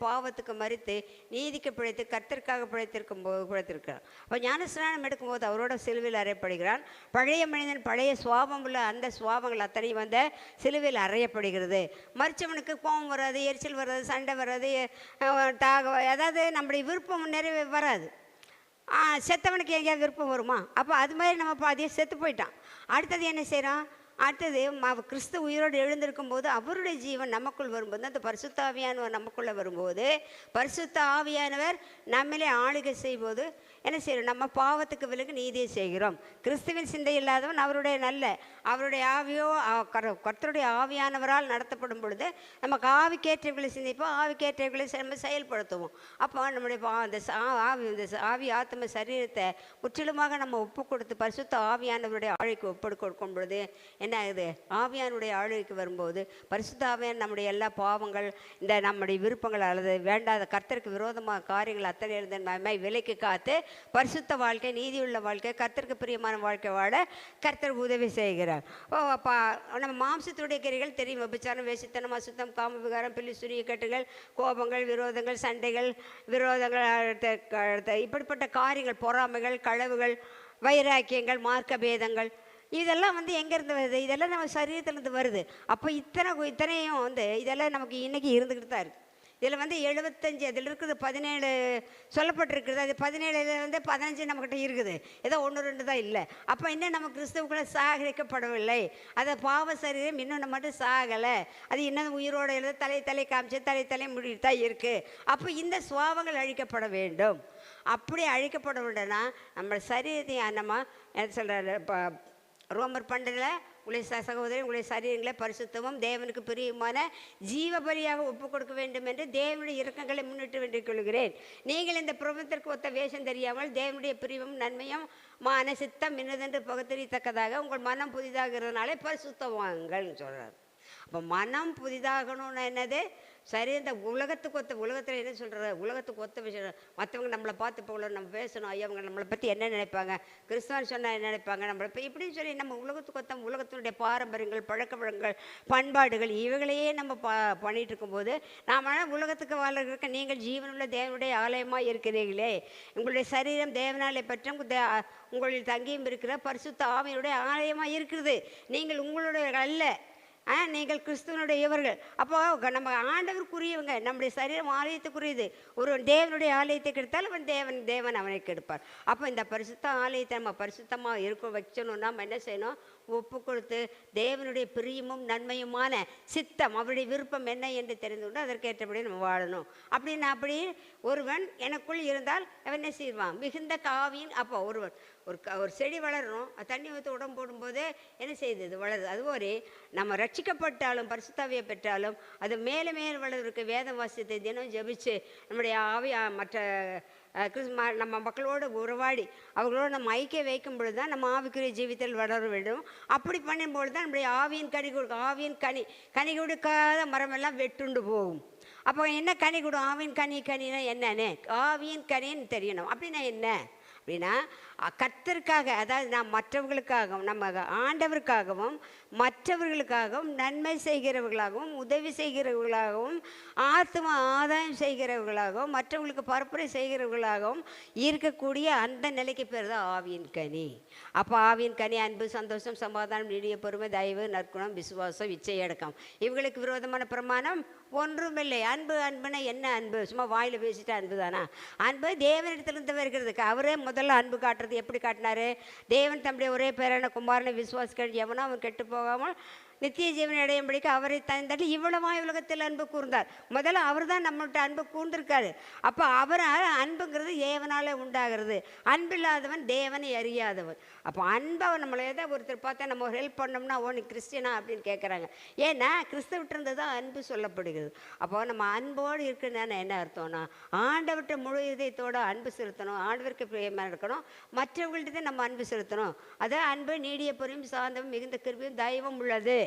பாவத்துக்கு மரித்து நீதிக்கு பிழைத்து கர்த்தருக்காக பிழைத்திருக்கிறார். அப்போ ஞானஸ்நானம் எடுக்கும்போது அவரோட சிலுவையில் அறையப்படுகிறான். பழைய மனிதன், பழைய சுவாபம் உள்ள அந்த சுவாபங்கள் அத்தனையும் வந்த சிலுவையில் அறையப்படுகிறது. மரிச்சவனுக்கு கோபம் வராது, எரிச்சல் வராது, சண்டை வராது, அதாவது நம்முடைய விருப்பம் நிறைவே வராது. செத்தவனுக்கு எங்கேயாவது விருப்பம் வருமா? அப்போ அது மாதிரி நம்ம பாதியை செத்து போயிட்டான். அடுத்தது என்ன செய்கிறோம்? அடுத்தது கிறிஸ்து உயிரோடு எழுந்திருக்கும் போது அவருடைய ஜீவன் நமக்குள் வரும்போது, அந்த பரிசுத்த ஆவியானவர் நமக்குள்ளே வரும்போது, பரிசுத்த ஆவியானவர் நம்மளே ஆளுகை செய்யும்போது என்ன செய்கிறோம்? நம்ம பாவத்துக்கு விலகு நீதியை செய்கிறோம். கிறிஸ்துவின் சிந்தை இல்லாதவன் அவருடைய ஆவியோ கர்த்தருடைய ஆவியானவரால் நடத்தப்படும் பொழுது நமக்கு ஆவிக்கேற்றவர்களை சிந்திப்போம், ஆவிக்கேற்றவர்களை நம்ம செயல்படுத்துவோம். அப்போ நம்முடைய இந்த ஆவி ஆத்ம சரீரத்தை முற்றிலுமாக நம்ம ஒப்பு கொடுத்து பரிசுத்த ஆவியானவருடைய ஆளுக்கு ஒப்பு கொடுக்கும் பொழுது என்ன ஆகுது? ஆவியானுடைய ஆளுகைக்கு வரும்போது பரிசுத்த ஆவியான் நம்முடைய எல்லா பாவங்கள், இந்த நம்முடைய விருப்பங்கள் அல்லது வேண்டாத கர்த்தருக்கு விரோதமாக காரியங்கள் அத்தனை இருந்த விலைக்கு காத்து பரிசுத்த வாழ்க்கை, நீதியுள்ள வாழ்க்கை, கர்த்தருக்கு பிரியமான வாழ்க்கை வாழ கர்த்தர் உதவி செய்கிறார். அப்போ நம்ம மாம்சத்துடைய கிரிகள் தெரியும். விபச்சாரம், வேசித்தனம், அசுத்தம், காம விகாரம், பில்லி சுரிய கட்டுகள், கோபங்கள், விரோதங்கள், சண்டைகள், இப்படிப்பட்ட காரியங்கள், பொறாமைகள், களவுகள், வைராக்கியங்கள், மார்க்க பேதங்கள், இதெல்லாம் எங்கேருந்து வருது? இதெல்லாம் நம்ம சரீரத்துலேருந்து வருது. அப்போ இத்தனையும் இதெல்லாம் நமக்கு இன்றைக்கி இருந்துக்கிட்டு தான் இருக்குது. இதில் 75, அதில் இருக்குது 17 சொல்லப்பட்டிருக்குது. அது 17 15 நம்மக்கிட்ட இருக்குது. ஏதோ 1 2 தான் இல்லை. அப்போ இன்னும் நம்ம கிறிஸ்துவுக்குள்ளே சாகரிக்கப்படவில்லை. அதை பாவ சரீரம் இன்னும் நம்ம மட்டும் சாகலை. அது இன்னும் உயிரோடு எழுத தலை காமிச்சு தலை முடிட்டு தான் இருக்குது. அப்போ இந்த சுவாபங்கள் அழிக்கப்பட வேண்டும். அப்படி அழிக்கப்பட வேண்டும்னா நம்ம சரீரத்தை நம்ம என்ன சொல்கிற ரோமர் 12 உங்களுடைய சகோதரி உங்களுடைய சரீரங்களை பரிசுத்தமும் தேவனுக்கு பிரியமான ஜீவ பலியாக ஒப்புக் கொடுக்க வேண்டும் என்று தேவனுடைய இரக்கங்களை முன்னிட்டு வேண்டிக் கொள்கிறேன். நீங்கள் இந்த பிரபஞ்சத்திற்கு ஒத்த வேஷம் தெரியாமல் தேவனுடைய பிரிவும் நன்மையும் மான சித்தம் இன்னதென்று பகுத்தறியத்தக்கதாக உங்கள் மனம் புதிதாகிறதுனாலே பரிசுத்தவாங்கள்னு சொல்கிறார். அப்போ மனம் புதிதாகணும்னு என்னது? சரி, இந்த உலகத்தில் என்ன சொல்கிற? உலகத்துக்கு ஒத்த விஷயம். மற்றவங்க நம்மளை பார்த்து போகல நம்ம பேசணும், ஐயா அவங்க நம்மளை பற்றி என்ன நினைப்பாங்க, கிறிஸ்துவன் சொன்னால் என்ன நினைப்பாங்க, நம்மளை இப்போ இப்படின்னு சொல்லி நம்ம உலகத்துக்கு உலகத்தினுடைய பாரம்பரியங்கள், பழக்க வழக்கங்கள், பண்பாடுகள் இவைகளையே நம்ம பண்ணிகிட்டு இருக்கும்போது நாம் உலகத்துக்கு வாழ்கிறதுக்கு நீங்கள் ஜீவனுள்ள தேவனுடைய ஆலயமாக இருக்கிறீர்களே, உங்களுடைய சரீரம் தேவனாலே பற்றும் உங்களில் தங்கியும் இருக்கிற பரிசுத்த ஆவியினுடைய ஆலயமாக இருக்கிறது. நீங்கள் உங்களுடைய அல்ல, நீங்கள் கிறிஸ்துவனுடைய இவர்கள். அப்போ நம்ம ஆண்டவருக்குரியவங்க. நம்முடைய சரீரம் ஆலயத்துக்குரியது. ஒரு தேவனுடைய ஆலயத்தை கெடுத்தால் அவன் தேவன் அவனை கெடுப்பார். அப்போ இந்த பரிசுத்த ஆலயத்தை நம்ம பரிசுத்தமாக வச்சணும்னா நம்ம என்ன செய்யணும்? ஒப்பு கொடுத்து தேவனுடைய பிரியமும் நன்மையுமான சித்தம், அவருடைய விருப்பம் என்ன என்று தெரிந்து கொண்டு அதற்கேற்றபடி நம்ம வாழணும். அப்படி ஒருவன் எனக்குள் இருந்தால் அவன் என்ன செய்வான்? மிகுந்த காவியின். அப்போ ஒரு செடி வளரணும், தண்ணி ஊற்றி உடம்பு போடும்போதே என்ன செய்யுது? இது வளருது. அதுபோல நம்ம ரட்சிக்கப்பட்டாலும் பரிசுத்தாவியை பெற்றாலும் அது மேலே வளர்றதுக்கு வேத வாசியத்தை தினம் ஜபிச்சு நம்முடைய மற்ற நம்ம மக்களோடு உறவாடி அவர்களோடு நம்ம ஐக்கிய வைக்கும் பொழுது தான் நம்ம ஆவிக்குரிய ஜீவித்தில் வளர வேண்டும். அப்படி பண்ணும்பொழுது தான் நம்முடைய ஆவியின் கனி கொடுக்காத மரமெல்லாம் வெட்டுண்டு போகும். அப்போ என்ன கனி கொடும்? ஆவியின் கனினா என்னன்னு ஆவியின் கனின்னு தெரியணும். அப்படின்னா என்ன அப்படின்னா கர்த்தருக்காக, அதாவது நாம் மற்றவர்களுக்காகவும் நம்ம ஆண்டவருக்காகவும் மற்றவர்களுக்காகவும் நன்மை செய்கிறவர்களாகவும் உதவி செய்கிறவர்களாகவும் ஆத்ம ஆதாயம் செய்கிறவர்களாகவும் மற்றவங்களுக்கு பரப்புரை செய்கிறவர்களாகவும் இருக்கக்கூடிய அந்த நிலைக்கு பேர் தான் ஆவியின் கனி. அப்போ ஆவியின் கனி அன்பு, சந்தோஷம், சமாதானம், நீடிய பொறுமை, தயவு, நற்குணம், விசுவாசம், இச்சையடக்கம். இவங்களுக்கு விரோதமான பிரமாணம் ஒன்றுமில்லை. அன்புனா என்ன? அன்பு சும்மா வாயில் பேசிட்டு அன்பு தானா? அன்பு தேவனிடத்திலிருந்து வருகிறதுக்கு. அவரே முதல்ல அன்பு காட்டுறது எப்படி காட்டினாரு? தேவன் தம்முடைய ஒரே பேரான குமாரனை விசுவாசிக்க எவனோ அவன் கெட்டு போகாமல் நித்திய ஜீவனை அடையும்படிக்கு அவரை தந்தார். இவ்வளவாய் உலகத்தில் அன்பு கூர்ந்தார். முதல்ல அவர் தான் நம்மள்கிட்ட அன்பு கூர்ந்திருக்காரு. அப்போ அவரால் அன்புங்கிறது தேவனால் உண்டாகிறது. அன்பில்லாதவன் தேவனை அறியாதவன். அப்போ அன்பை நம்மளை எதை ஒருத்தர் பார்த்தா நம்ம ஒரு ஹெல்ப் பண்ணோம்னா ஓ நீ கிறிஸ்டியனா அப்படின்னு கேட்குறாங்க. ஏன்னா கிறிஸ்தவற்றிருந்து தான் அன்பு சொல்லப்படுகிறது. அப்போ நம்ம அன்போடு இருக்குன்னு என்ன அர்த்தம்னா ஆண்டவர்கிட்ட முழு இதயத்தோடு அன்பு செலுத்தணும், ஆண்டவருக்கு பிரியமாக இருக்கணும், மற்றவங்கள்ட்ட நம்ம அன்பு செலுத்தணும். அதான் அன்பு நீடிய பொறுமையும் சாந்தமும் மிகுந்த கிருபையும் தயவும் உள்ளது.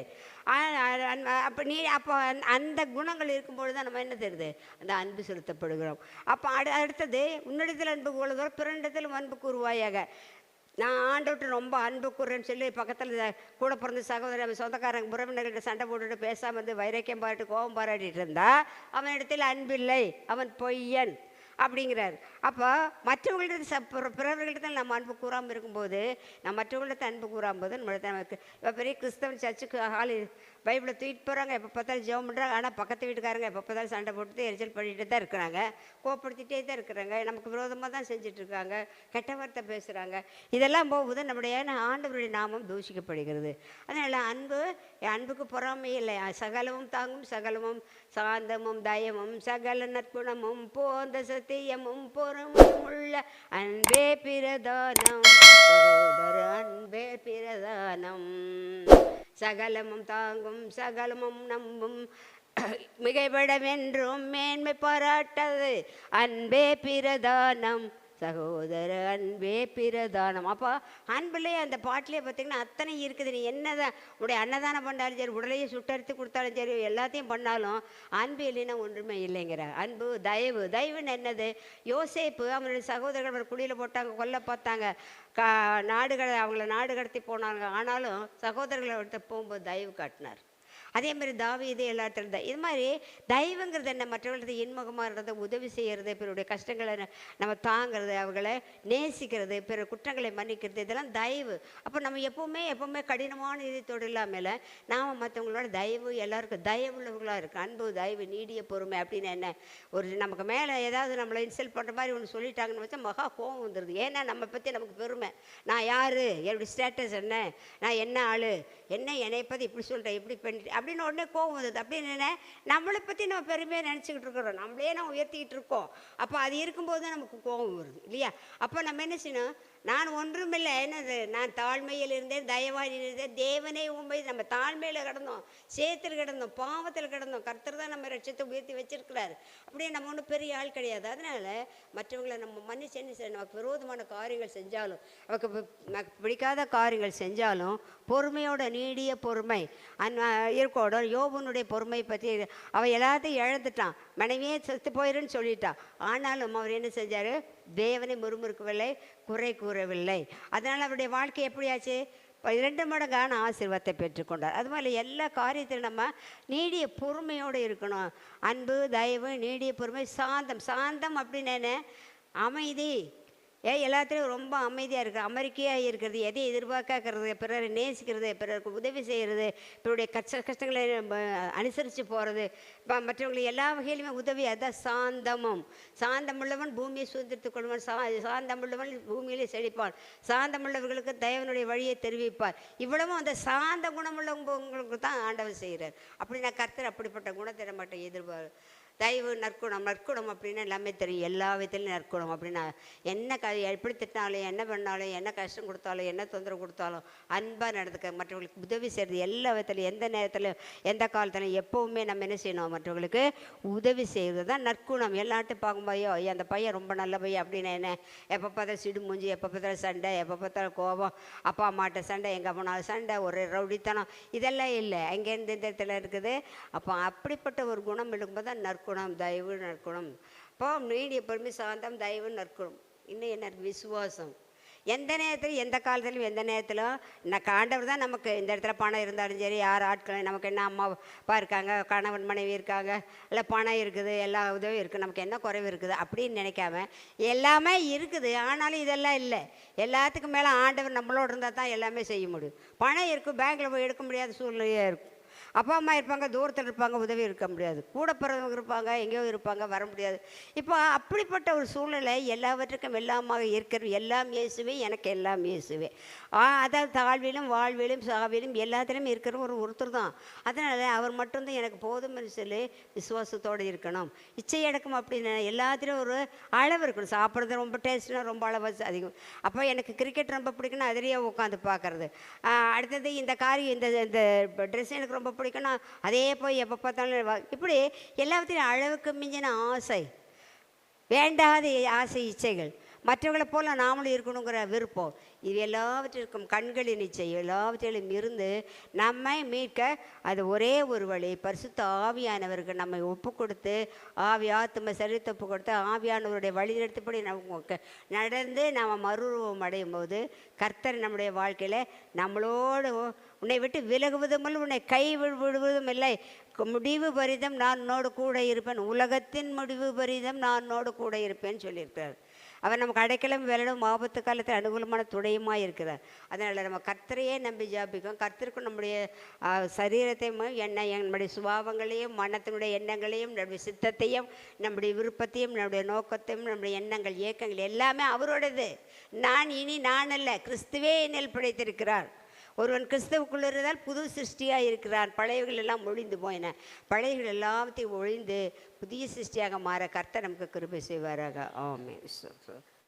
அப்போ அந்த குணங்கள் இருக்கும்பொழுது தான் நம்ம என்ன தெரியுது, அந்த அன்பு செலுத்தப்படுகிறோம். அப்போ அடுத்தது உன்னிடத்தில் அன்பு கூறுவதோ பிறனிடத்திலும் அன்பு கூறுவாயாக. நான் ஆண்டவர்கிட்ட ரொம்ப அன்பு கூறுறேன்னு சொல்லி பக்கத்தில் கூட பிறந்த சகோதரர் சொந்தக்காரங்க உறவினர்கிட்ட சண்டை போட்டுட்டு பேசாமல் இருந்து வைரக்கியம் பாராட்டு கோபம் பாராட்டிட்டு இருந்தா அவனிடத்தில் அன்பில்லை, அவன் பொய்யன் அப்படிங்கிறார். அப்போ மற்றவங்கள்ட்ட பிறவர்கள்ட்ட நம்ம அன்பு கூறாமல் இருக்கும்போது நம்ம மற்றவங்கள்ட்ட அன்பு கூறாமல் போது நமக்கு இப்போ பெரிய கிறிஸ்தவன் சர்ச்சுக்கு ஆள் பைபிளை தூக்கிட்டு போகிறாங்க, எப்போ பார்த்தாலும் ஜெபம் பண்ணுறாங்க. ஆனால் பக்கத்து வீட்டுக்காரங்க எப்போ பார்த்தாலும் சண்டை போட்டு எரிச்சல் பண்ணிட்டு தான் இருக்கிறாங்க, கோப்படுத்திட்டே தான் இருக்கிறாங்க, நமக்கு விரோதமாக தான் செஞ்சிட்ருக்காங்க, கெட்ட வார்த்தை பேசுகிறாங்க. இதெல்லாம் போகும்போது நம்முடைய ஆண்டவருடைய நாமம் தூஷிக்கப்படுகிறது. அதனால் அன்புக்கு பொறாமை இல்லை. சகலமும் தாங்கும், சகலமும் சாந்தமும் தயமும் சகல நற்குணமும் போந்த சத்தியமும் பொறுமையும் உள்ள அன்பே பிரதானம், அன்பே பிரதானம். சகலமும் தாங்கும், சகலமும் நம்பும், மிகைப்படமென்றும் மேன்மை பாராட்டது அன்பே பிரதானம், சகோதர அன்பே பிரதானம். அப்போ அன்பிலே அந்த பாட்டிலே பார்த்திங்கன்னா அத்தனை இருக்குது. நீ என்னதான் உடைய அன்னதானம் பண்ணாலும் சரி, உடலையே சுட்டரித்து கொடுத்தாலும் சரி, எல்லாத்தையும் பண்ணாலும் அன்பு இல்லைன்னா ஒன்றுமே இல்லைங்கிற. அன்பு தயவுன்னு என்னது? யோசேப்பு அவனுடைய சகோதரர்கள் ஒரு குழியில் போட்டாங்க, கொல்ல பார்த்தாங்க, அவங்கள நாடு கடத்தி போனாங்க. ஆனாலும் சகோதரர்களை விட்டு போகும்போது தயவு காட்டினார். அதே மாதிரி தாவீது எல்லாத்திலும் தான். இது மாதிரி தயவுங்கிறது என்ன? மற்றவர்களுக்கு இன்முகமாக இருக்கிறது, உதவி செய்கிறது, பிறருடைய கஷ்டங்களை நம்ம தாங்கிறது, அவர்களை நேசிக்கிறது, பிற குற்றங்களை மன்னிக்கிறது, இதெல்லாம் தயவு. அப்போ நம்ம எப்போவுமே கடினமான இதயத்தோடு இல்லாமல் நாம் மற்றவங்களோட தயவு, எல்லாருக்கும் தயவுள்ளவர்களாக இருக்குது. அன்பு, தயவு, நீடிய பொறுமை அப்படின்னு என்ன? ஒரு நமக்கு மேலே ஏதாவது நம்மளை இன்சல்ட் பண்ணுற மாதிரி ஒன்று சொல்லிட்டாங்கன்னு வச்சா மகா கோவம் வந்துடுது. ஏன்னா நம்ம பற்றி நமக்கு பெருமை, நான் யார், என்னுடைய ஸ்டேட்டஸ் என்ன, நான் என்ன ஆள், என்னை பற்றி இப்படி சொல்கிறேன், இப்படி பண்ணிட்டு அப்படின்னு உடனே கோவம் வந்தது. அப்படின்னு என்ன, நம்மளை பற்றி நம்ம பெருமையாக நினச்சிக்கிட்டு இருக்கிறோம், நம்மளே நம்ம உயர்த்திக்கிட்டு இருக்கோம். அப்போ அது இருக்கும்போது தான் நமக்கு கோபம் வருது இல்லையா? அப்போ நம்ம என்ன செய்யணும்? நான் ஒன்றுமில்லை, என்னது, நான் தாழ்மையில் இருந்தேன், தயவாய் இருந்தேன், தேவனே உண்மை. நம்ம தாழ்மையில் கிடந்தோம், சேத்தில் கிடந்தோம், பாவத்தில் கிடந்தோம், கர்த்தர் தான் நம்ம ரட்சத்தை உயர்த்தி வச்சிருக்கிறாரு. அப்படியே நம்ம ஒன்றும் பெரிய ஆள் கிடையாது. அதனால் மற்றவங்களை நம்ம மன்னிச்சு என்ன செய்யணும்? நமக்கு விரோதமான காரியங்கள் செஞ்சாலும், நமக்கு பிடிக்காத காரியங்கள் செஞ்சாலும் பொறுமையோட நீடிய பொறுமை இருக்கோட. யோபனுடைய பொறுமை பற்றி அவன் எல்லாத்தையும் இழந்துட்டான், மனைவியே செத்து போயிருன்னு சொல்லிட்டான். ஆனாலும் அவர் என்ன செஞ்சார்? தேவனை முறுமுறுக்கவில்லை, குறை கூறவில்லை. அதனால் அவருடைய வாழ்க்கை எப்படியாச்சு? 2 மடங்கான ஆசீர்வாதத்தை பெற்றுக்கொண்டார். அது மாதிரி எல்லா காரியத்திலும் நம்ம நீடிய பொறுமையோடு இருக்கணும். அன்பு, தயவு, நீடிய பொறுமை, சாந்தம் அப்படின்னு என்ன? அமைதி. எல்லாத்துலேயும் ரொம்ப அமைதியாக இருக்குது, அமெரிக்கையாக இருக்கிறது, எதையும் எதிர்பார்க்காக்கிறது, பிறரை நேசிக்கிறது, பிறருக்கு உதவி செய்கிறது, பிறருடைய கஷ்டங்களை அனுசரித்து போகிறது, மற்றவங்களுக்கு எல்லா வகையிலுமே உதவி. அதுதான் சாந்தமுள்ளவன் பூமியை சுதந்திரத்துக் கொள்வான், சாந்தமுள்ளவன் பூமியிலே செழிப்பான், சாந்தமுள்ளவர்களுக்கு தயவனுடைய வழியை தெரிவிப்பார். இவ்வளவும் அந்த சாந்த குணமுள்ளவங்களுக்கு தான் ஆண்டவர் செய்கிறார். அப்படின்னா கர்த்தர் அப்படிப்பட்ட குணத்தை நம்மகிட்ட எதிர்பார்ப்பு. தயவு, நற்குணம் அப்படின்னு எல்லாமே தெரியும். எல்லா விதத்துலையும் நற்குணம் அப்படின்னா என்ன எப்படி திட்டினாலும், என்ன பண்ணாலும், என்ன கஷ்டம் கொடுத்தாலும், என்ன தொந்தரவு கொடுத்தாலும் அன்பாக நடந்துக்க, மற்றவங்களுக்கு உதவி செய்கிறது. எல்லா விதத்துலையும், எந்த நேரத்துலையும், எந்த காலத்துலையும் எப்போவுமே நம்ம என்ன செய்யணும்? மற்றவங்களுக்கு உதவி செய்கிறது தான் நற்குணம். எல்லாட்டும் பார்க்கும்போயோ அந்த பையன் ரொம்ப நல்ல பையன் அப்படின்னு என்ன, எப்போ பார்த்தா சிடு மூஞ்சி, எப்போ பார்த்தாலும் சண்டை, எப்போ பார்த்தாலும் கோபம், அப்பா அம்மாட்ட சண்டை, எங்கே போனாலும் சண்டை, ஒரு ரவுடித்தனம், இதெல்லாம் இல்லை. அங்கேருந்து இந்த இடத்துல இருக்குது. அப்போ அப்படிப்பட்ட ஒரு குணம் இருக்கும்போது தான் நற்குணம், தயவு, நற்குணம். இப்போ நீடிய பொறுமை, சாந்தம், தயவு, நற்குணம். இன்னும் என்ன? விசுவாசம். எந்த நேரத்திலும், எந்த காலத்திலும், எந்த நேரத்திலும் ஆண்டவர் தான் நமக்கு. இந்த இடத்துல பணம் இருந்தாலும் சரி, யார் ஆட்கள், நமக்கு என்ன அம்மா அப்பா இருக்காங்க, கணவன் மனைவி இருக்காங்க, இல்லை பணம் இருக்குது, எல்லா உதவியும் இருக்குது, நமக்கு என்ன குறைவு இருக்குது அப்படின்னு நினைக்காம எல்லாமே இருக்குது. ஆனாலும் இதெல்லாம் இல்லை. எல்லாத்துக்கும் மேலே ஆண்டவர் நம்மளோட இருந்தால் தான் எல்லாமே செய்ய முடியும். பணம் இருக்கும், பேங்க்கில் போய் எடுக்க முடியாத சூழ்நிலையாக இருக்கும். அப்பா அம்மா இருப்பாங்க, தூரத்தில் இருப்பாங்க, உதவி இருக்க முடியாது. கூட பிறந்தவங்க இருப்பாங்க, எங்கேயோ இருப்பாங்க, வர முடியாது. இப்போ அப்படிப்பட்ட ஒரு சூழ்நிலை, எல்லாவற்றுக்கும் எல்லாமாக இருக்கிற எல்லாம் இயேசுவே, எனக்கு எல்லாம் இயேசுவே. அதாவது தாழ்விலும் வாழ்விலும் சாவிலும் எல்லாத்திலும் இருக்கிற ஒருத்தர் தான். அதனால் அவர் மட்டும்தான் எனக்கு போதும்னு சொல்லி விசுவாசத்தோடு இருக்கணும். இச்சை அடக்கம் அப்படின்னு எல்லாத்திலும் ஒரு அளவு இருக்கணும். சாப்பிட்றது ரொம்ப டேஸ்ட்னா ரொம்ப அளவு அதிகம். அப்போ எனக்கு கிரிக்கெட் ரொம்ப பிடிக்குன்னா அதிலேயே உட்காந்து பார்க்குறது. அடுத்தது இந்த காரியம், இந்த இந்த ட்ரெஸ் எனக்கு ரொம்ப பிடிக்குன்னா அதே போய் எப்போ பார்த்தாலும் இப்படி எல்லாத்தையும் அளவுக்கு மிஞ்சின ஆசை, வேண்டாத ஆசை, இச்சைகள், மற்றவர்களை போல நாமளும் இருக்கணுங்கிற விருப்பம், இது எல்லாவற்றிற்கும் கண்களின் இச்சை எல்லாவற்றிலும் இருந்து நம்மை மீட்க அது ஒரே ஒரு வழி, பரிசுத்த ஆவியானவருக்கு நம்மை ஒப்பு கொடுத்து, ஆவி ஆத்தும சரீரத்தை ஒப்பு கொடுத்து ஆவியானவருடைய வழிநடத்தப்படி நமக்கு நடந்து நாம் மறுரூபம் அடையும் போது கர்த்தர் நம்முடைய வாழ்க்கையில் நம்மளோடு உன்னை விட்டு விலகுவதும் இல்லை, உன்னை கை விடுவதும் இல்லை, முடிவு பரிதம் நான் உன்னோடு கூட இருப்பேன், உலகத்தின் முடிவு பரிதம் நான் உன்னோடு கூட இருப்பேன்னு சொல்லியிருக்கிறார். அவர் நமக்கு அடைக்கலம் வேலையும் ஆபத்து காலத்தில் அனுகூலமான துணையுமாக இருக்கிறார். அதனால் நம்ம கர்த்தரையே நம்பி ஜாபிக்கும். கர்த்தருக்கும் நம்முடைய சரீரத்தையும் நம்முடைய சுபாவங்களையும் மனத்தினுடைய எண்ணங்களையும் நம்முடைய சித்தத்தையும் நம்முடைய விருப்பத்தையும் நம்முடைய நோக்கத்தையும் நம்முடைய எண்ணங்கள் இயக்கங்கள் எல்லாமே அவரோடது. நான் இனி நான் அல்ல, கிறிஸ்துவே என்னில் பிழைத்திருக்கிறார். ஒருவன் கிறிஸ்துவுக்குள் இருந்தால் புது சிருஷ்டியாக இருக்கிறான், பழையவர்கள் எல்லாம் ஒழிந்து போயின, பழையவர்கள் எல்லாத்தையும் ஒழிந்து புதிய சிருஷ்டியாக மாற கர்த்தர் நமக்கு கிருபை செய்வாராக. ஆமென்.